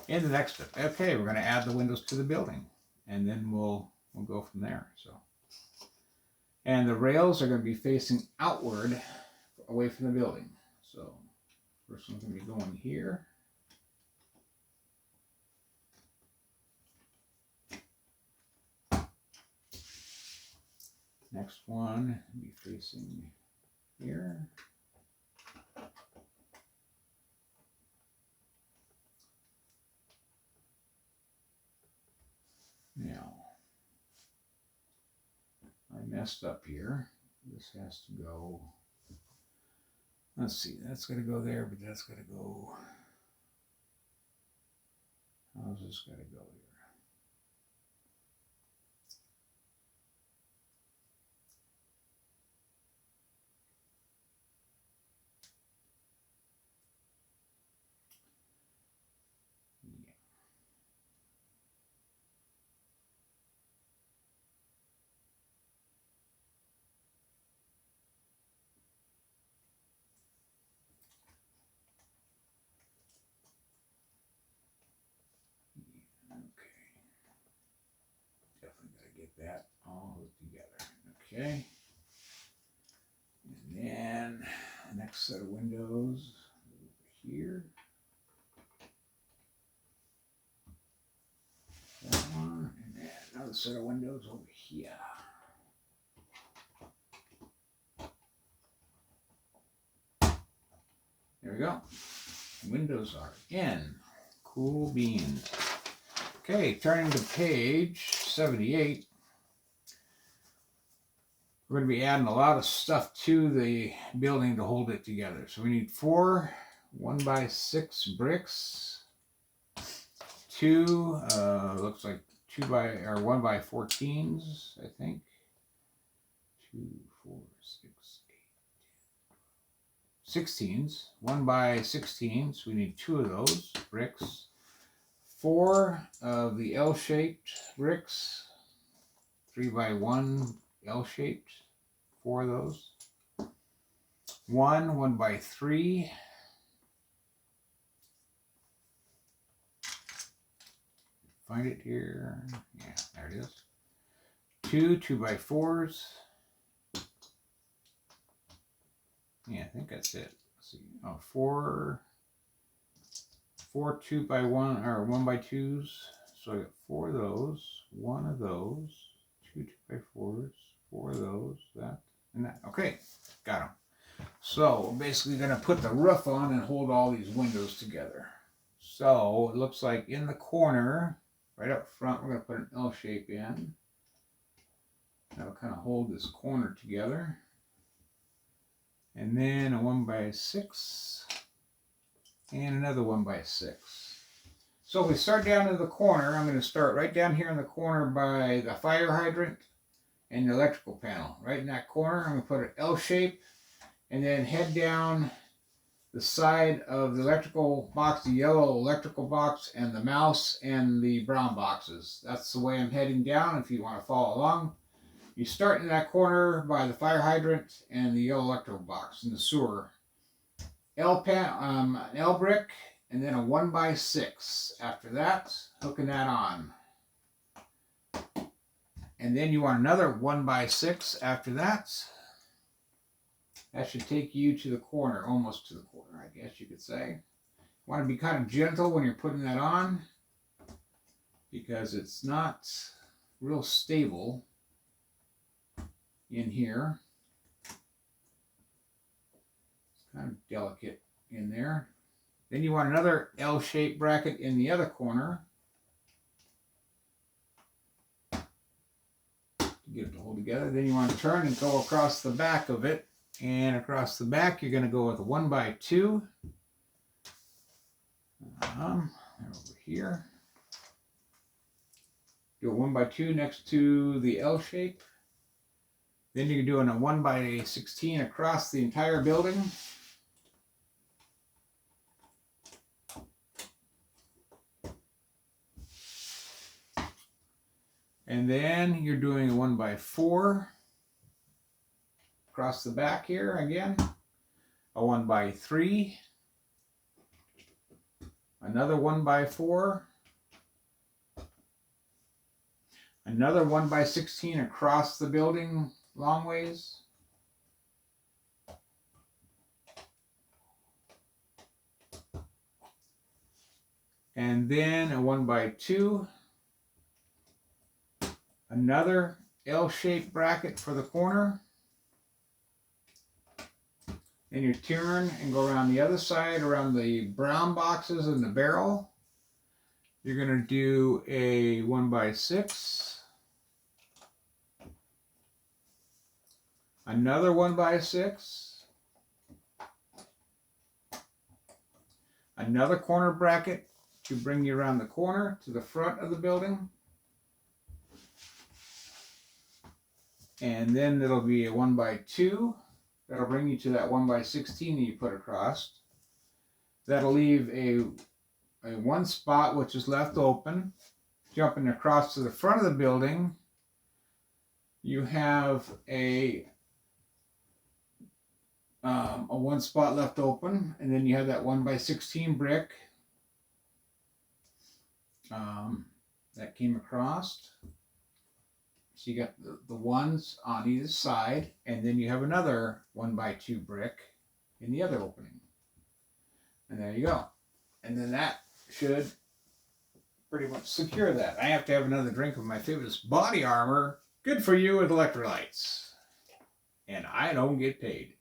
in the next step. Okay, we're going to add the windows to the building, and then we'll go from there. So, and the rails are going to be facing outward, away from the building. So first one's going to be going here. Next one will be facing here. Now, I messed up here. This has to go, let's see, that's going to go there, but that's going to go, how's this going to go here? Definitely got to get that all together. Okay. And then the next set of windows over here. That one, and then another set of windows over here. There we go. Windows are in. Cool beans. Okay, turning to page 78. We're going to be adding a lot of stuff to the building to hold it together. So we need 4 1x6 bricks, 2 looks like 1x14s, I think. 2, 4, 6, 8, 16s, 1x16s. We need 2 of those bricks. 4 of the L-shaped bricks, 3x1 L-shaped, 4 of those. 1 1x3. Find it here. Yeah, there it is. 2 2x4s. Yeah, I think that's it. Let's see. Oh, 4 2x1 or 1x2s. So I got 4 of those, 1 of those, 2 2x4s, 4 of those, that and that. Okay, got them. So we're basically going to put the roof on and hold all these windows together. So it looks like in the corner, right up front, we're going to put an L shape in. That'll kind of hold this corner together. And then a 1x6 and another 1x6. So if we start down in the corner, I'm going to start right down here in the corner by the fire hydrant and the electrical panel. Right in that corner, I'm going to put an L shape and then head down the side of the electrical box, the yellow electrical box, and the mouse and the brown boxes. That's the way I'm heading down if you want to follow along. You start in that corner by the fire hydrant and the yellow electrical box in the sewer. An L brick, and then a 1x6. After that, hooking that on. And then you want another 1x6 after that. That should take you to the corner, almost to the corner, I guess you could say. You want to be kind of gentle when you're putting that on, because it's not real stable in here. It's kind of delicate in there. Then you want another L-shaped bracket in the other corner to get it to hold together. Then you want to turn and go across the back of it. And across the back, you're going to go with a 1x2. Over here. Do a 1x2 next to the L shape. Then you're doing a 1x16 across the entire building. And then you're doing a 1x4 across the back here again. A 1x3. Another 1x4. Another 1x16 across the building long ways. And then a 1x2. Another L-shaped bracket for the corner. Then you turn and go around the other side, around the brown boxes and the barrel. You're going to do a 1x6. Another 1x6. Another corner bracket to bring you around the corner to the front of the building. And then it'll be a 1x2. That'll bring you to that 1x16 that you put across. That'll leave a one spot which is left open. Jumping across to the front of the building, you have a one spot left open, and then you have that 1x16 brick that came across. So you got the ones on either side, and then you have another 1x2 brick in the other opening. And there you go. And then that should pretty much secure that. I have to have another drink of my favorite body armor. Good for you with electrolytes. And I don't get paid.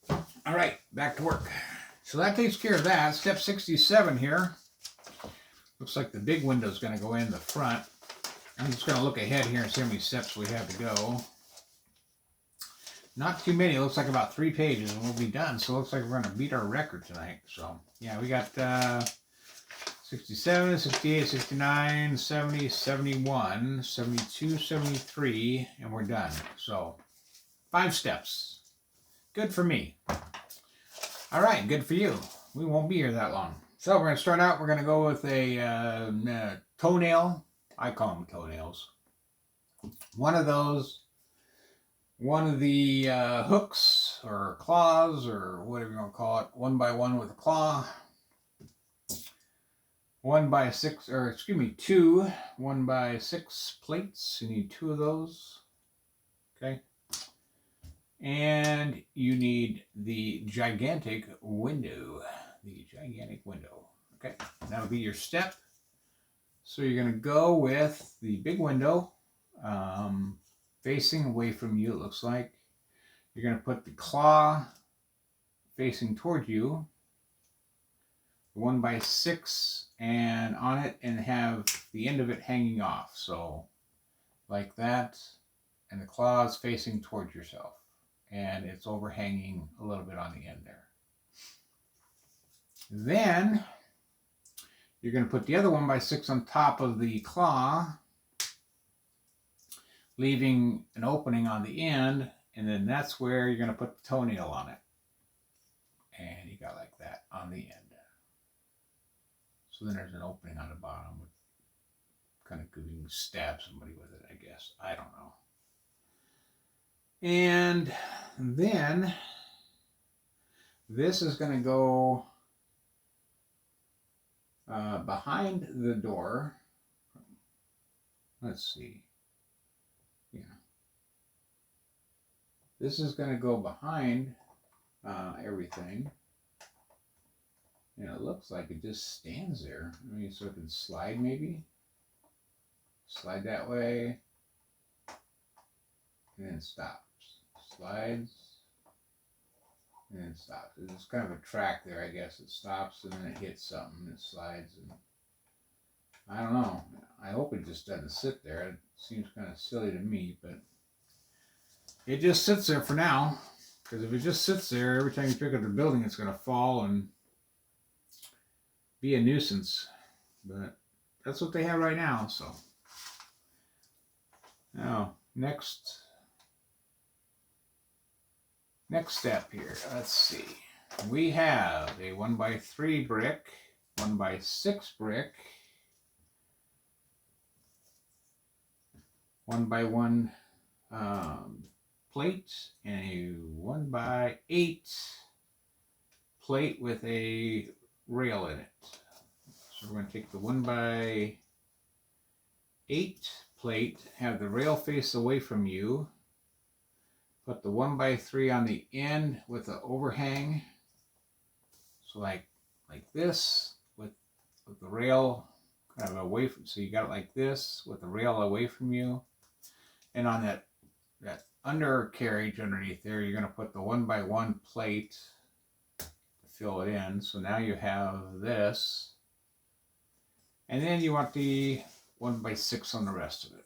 All right, back to work. So that takes care of that. Step 67 here. Looks like the big window is going to go in the front. I'm just going to look ahead here and see how many steps we have to go. Not too many. It looks like about 3 pages and we'll be done. So it looks like we're going to beat our record tonight. So yeah, we got 67, 68, 69, 70, 71, 72, 73, and we're done. So 5 steps. Good for me. All right, good for you. We won't be here that long. So we're going to start out. We're going to go with a toenail. I call them toenails. One of those. One of the hooks or claws or whatever you want to call it, 1x1 with a claw, 1x6, or excuse me, 2 1x6 plates. You need 2 of those. Okay. And you need the gigantic window. The gigantic window. Okay. That'll be your step. So you're going to go with the big window. Facing away from you, it looks like. You're going to put the claw facing toward you, 1x6, and on it, and have the end of it hanging off. So, like that, and the claw is facing towards yourself, and it's overhanging a little bit on the end there. Then, you're going to put the other 1x6 on top of the claw, leaving an opening on the end, and then that's where you're going to put the toenail on it. And you got like that on the end. So then there's an opening on the bottom, with kind of you can stab somebody with it, I guess. I don't know. And then this is going to go behind the door. Let's see. Yeah. This is going to go behind everything. And it looks like it just stands there. I mean, so it can slide maybe. Slide that way. And then stops. Slides. And then stops. It's kind of a track there, I guess. It stops and then it hits something and it slides. And I don't know. I hope it just doesn't sit there. It seems kind of silly to me, but it just sits there for now. Because if it just sits there, every time you pick up the building, it's going to fall and be a nuisance. But that's what they have right now. So now, next step here. Let's see. We have a 1x3 brick, 1x6 brick, 1x1 plate, and a 1x8 plate with a rail in it. So we're going to take the 1x8 plate, have the rail face away from you, put the 1x3 on the end with the overhang, so like this, with the rail kind of away from, so you got it like this with the rail away from you, and on that undercarriage underneath there, you're going to put the 1x1 plate to fill it in. So now you have this, and then you want the 1x6 on the rest of it,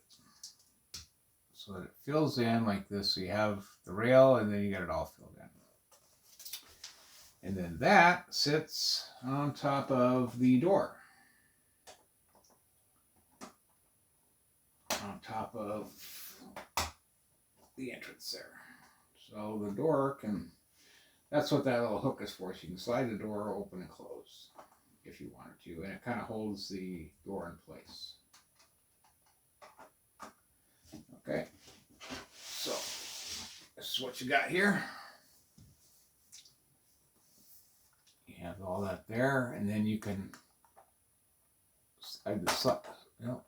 so that it fills in like this. So you have the rail, and then you got it all filled in, and then that sits on top of the door, on top of the entrance there. So the door can, that's what that little hook is for. So you can slide the door open and close if you wanted to, and it kind of holds the door in place. Okay, so this is what you got here. You have all that there, and then you can I just thought, you know,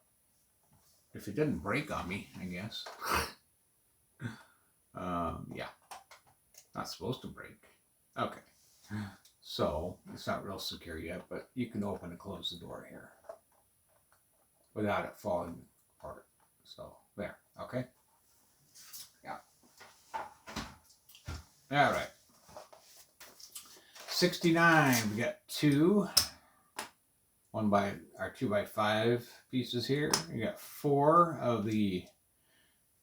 if it didn't break on me, I guess. Yeah, not supposed to break. Okay, so it's not real secure yet, but you can open and close the door here without it falling apart. So there, okay. Yeah. All right. 69. We got two 2x5 pieces here. You got 4 of the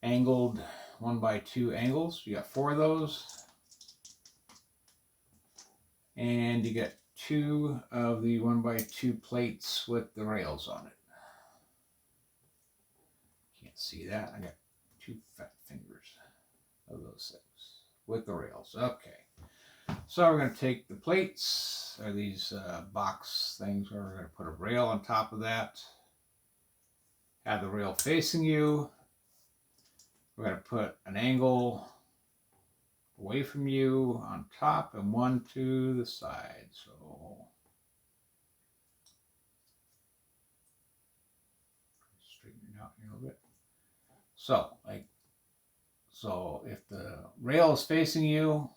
angled 1x2 angles. You got 4 of those. And you get 2 of the 1x2 plates with the rails on it. Can't see that. I got 2 fat fingers of those things with the rails. Okay. So we're going to take the plates, or these box things, where we're going to put a rail on top of that. Have the rail facing you. We're going to put an angle away from you on top and one to the side. So straighten it out here a little bit. So if the rail is facing you,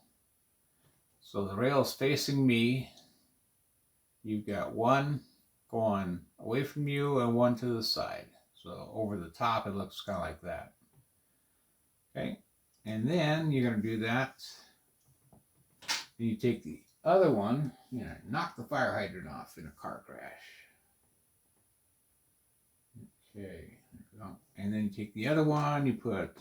so the rail is facing me, you've got one going away from you and one to the side. So over the top, it looks kind of like that. Okay, and then you're going to do that. Then you take the other one, you know, knock the fire hydrant off in a car crash. Okay, and then you take the other one, you put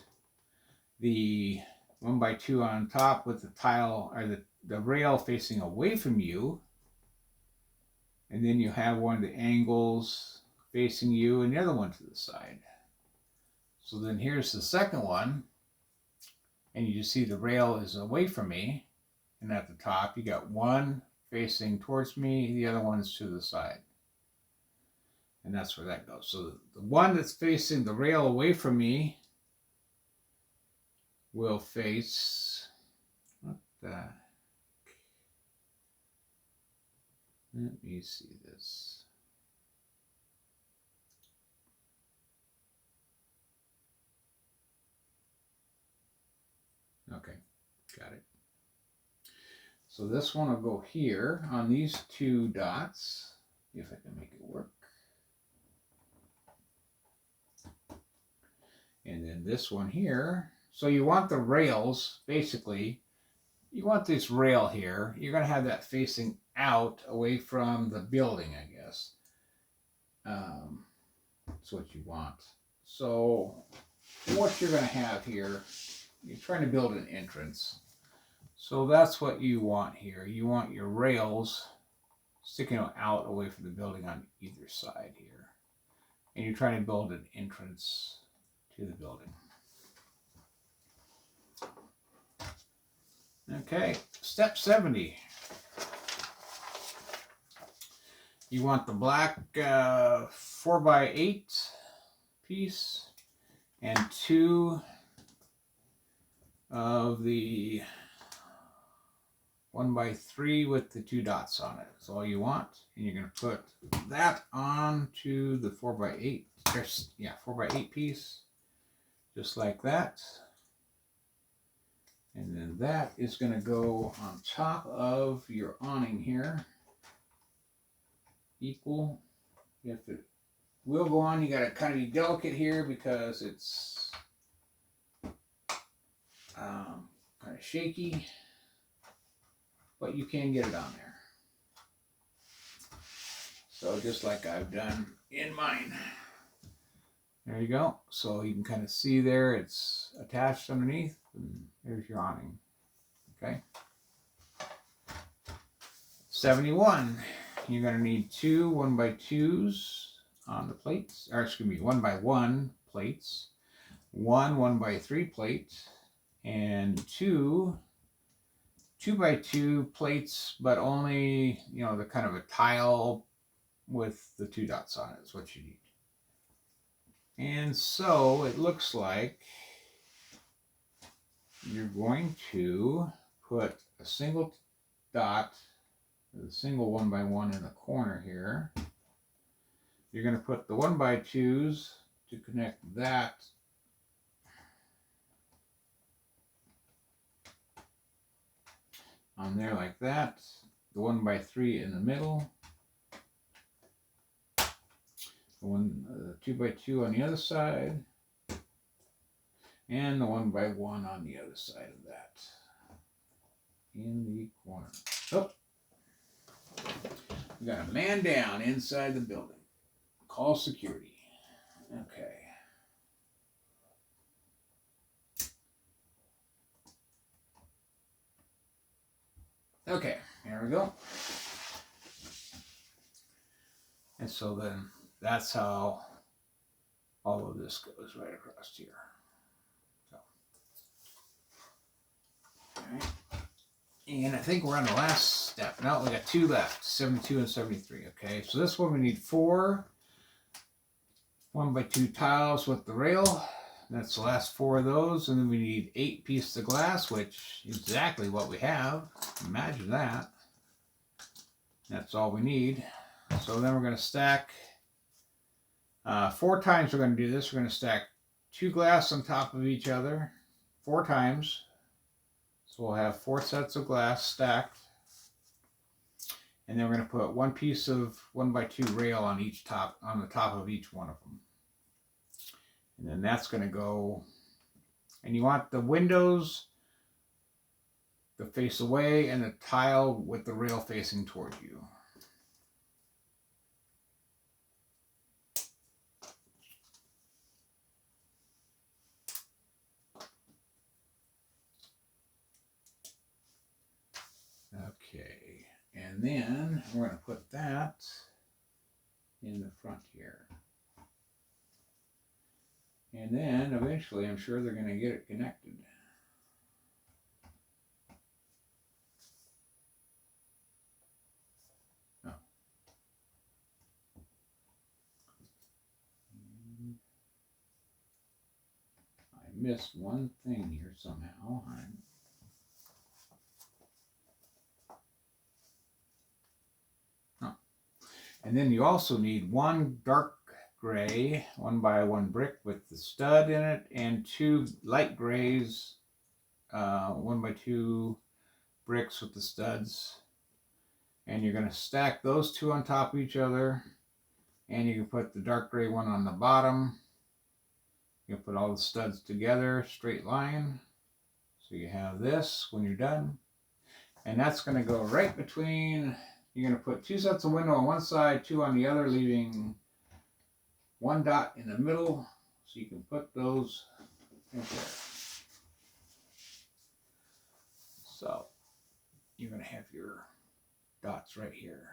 the 1x2 on top with the tile, or the rail facing away from you. And then you have one of the angles facing you and the other one to the side. So then here's the second one. And you just see the rail is away from me. And at the top, you got one facing towards me, the other one's to the side. And that's where that goes. So the one that's facing the rail away from me will face, what the heck? Let me see this. Okay, got it. So this one will go here on these 2 dots, if I can make it work. And then this one here. So you want the rails, basically, you want this rail here. You're going to have that facing out away from the building, I guess. That's what you want. So what you're going to have here, you're trying to build an entrance. So that's what you want here. You want your rails sticking out away from the building on either side here. And you're trying to build an entrance to the building. Okay, step 70. You want the black 4x8 piece and 2 of the 1x3 with the 2 dots on it. That's all you want. And you're going to put that onto the 4x8. 4x8 piece. Just like that. And then that is going to go on top of your awning here. Equal. If it will go on, you got to kind of be delicate here because it's kind of shaky. But you can get it on there. So just like I've done in mine. There you go. So you can kind of see there it's attached underneath. And there's your awning. Okay. 71. You're going to need 2 1x2s on the plates. Or excuse me, 1x1 plates. 1 1x3 plate. And 2 2x2 plates, but only, you know, the kind of a tile with the 2 dots on it is what you need. And so it looks like you're going to put a single dot, a single 1x1 in the corner here. you're going to put the 1x2s to connect that on there like that. The 1x3 in the middle. The 2x2 on the other side. And the 1x1 on the other side of that. In the corner. Oh. We got a man down inside the building. Call security. Okay. Okay, here we go. And so then that's how all of this goes right across here. So, all right. And I think we're on the last step. Now we got 2 left, 72 and 73. Okay, so this one we need 4 1x2 tiles with the rail. That's the last 4 of those. And then we need 8 pieces of glass, which is exactly what we have. Imagine that. That's all we need. So then we're going to stack 4 times. We're going to do this. We're going to stack 2 glass on top of each other 4 times. So we'll have 4 sets of glass stacked. And then we're going to put 1 piece of 1x2 rail on the top of each one of them. And then that's going to go, and you want the windows to face away and the tile with the rail facing toward you. Okay, and then we're going to put that in the front here. And then eventually I'm sure they're going to get it connected. Oh. I missed one thing here somehow. And then you also need 1 dark gray 1x1 brick with the stud in it, and 2 light grays 1x2 bricks with the studs. And you're going to stack those 2 on top of each other, and you can put the dark gray one on the bottom. You can put all the studs together, straight line. So you have this when you're done. And that's going to go right between, you're going to put 2 sets of window on one side, 2 on the other, leaving 1 dot in the middle, so you can put those in there. So you're going to have your dots right here.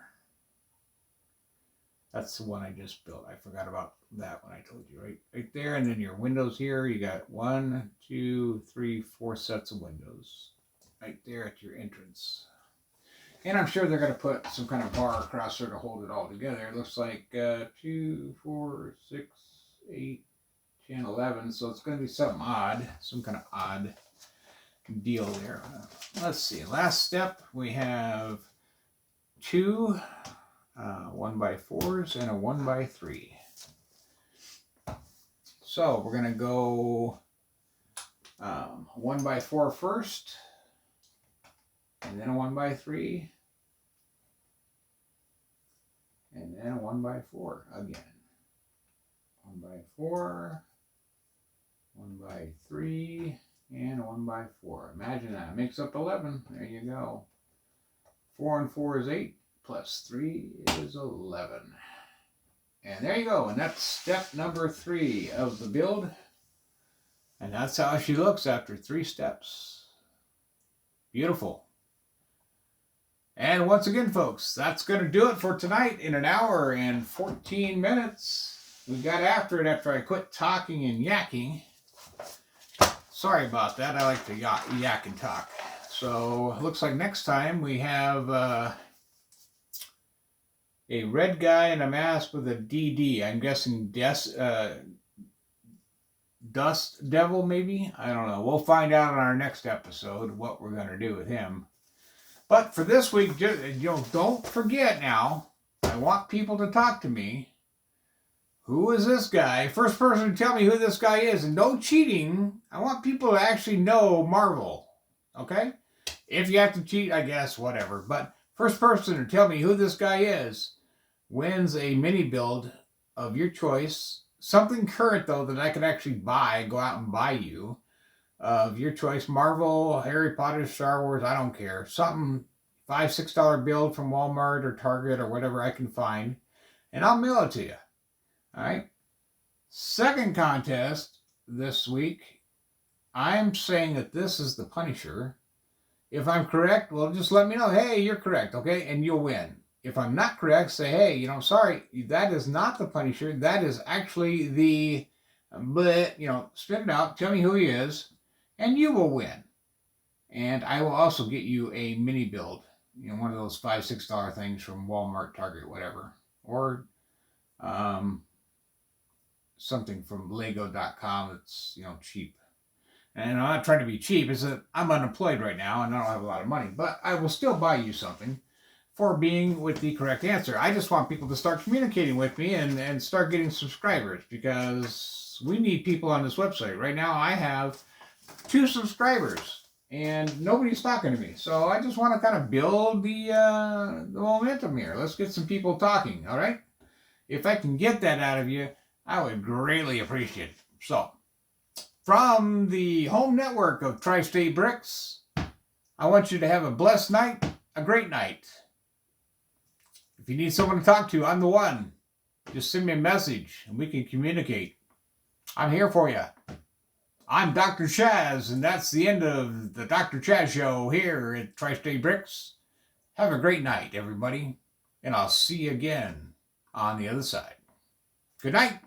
That's the one I just built. I forgot about that when I told you, right there. And then your windows here, you got 1, 2, 3, 4 sets of windows right there at your entrance. And I'm sure they're going to put some kind of bar across there to hold it all together. It looks like 2, 4, 6, 8, 10, 11. So it's going to be something odd, some kind of odd deal there. Let's see. Last step, we have 2 1x4s and a 1x3. So we're going to go 1x4 first, and then a 1x3, and then a 1x4 again. 1x4, 1x3, and a 1x4. Imagine that. Makes up 11. There you go. 4 and 4 is 8, plus 3 is 11. And there you go. And that's step number 3 of the build. And that's how she looks after 3 steps. Beautiful. And once again, folks, that's going to do it for tonight. In 1 hour and 14 minutes, we got after it after I quit talking and yakking. Sorry about that. I like to yak and talk. So it looks like next time we have a red guy in a mask with a DD. I'm guessing Dust Devil, maybe? I don't know. We'll find out in our next episode what we're going to do with him. But for this week, don't forget now, I want people to talk to me. who is this guy? First person to tell me who this guy is. And no cheating. I want people to actually know Marvel. Okay? If you have to cheat, I guess, whatever. But first person to tell me who this guy is wins a mini build of your choice. Something current, though, that I can actually buy, go out and buy you, of your choice. Marvel, Harry Potter, Star Wars, I don't care. Something, $5, $6 build from Walmart or Target or whatever I can find. And I'll mail it to you. All right? Second contest this week, I'm saying that this is the Punisher. If I'm correct, well, just let me know. Hey, you're correct, okay? And you'll win. If I'm not correct, say, hey, sorry, that is not the Punisher. That is actually the, spit it out. Tell me who he is, and you will win. And I will also get you a mini build, one of those $5, $6 things from Walmart, Target, whatever. Or something from Lego.com that's, cheap. And I'm not trying to be cheap. It's that I'm unemployed right now and I don't have a lot of money. But I will still buy you something for being with the correct answer. I just want people to start communicating with me and start getting subscribers, because we need people on this website. Right now I have 2 subscribers and nobody's talking to me. So I just want to kind of build the momentum here. Let's get some people talking, all right? If I can get that out of you, I would greatly appreciate it. So, from the home network of Tri-State Bricks, I want you to have a blessed night, a great night. If you need someone to talk to, I'm the one. Just send me a message and we can communicate. I'm here for you. I'm Dr. Chaz, and that's the end of the Dr. Chaz Show here at Tri-State Bricks. Have a great night, everybody, and I'll see you again on the other side. Good night.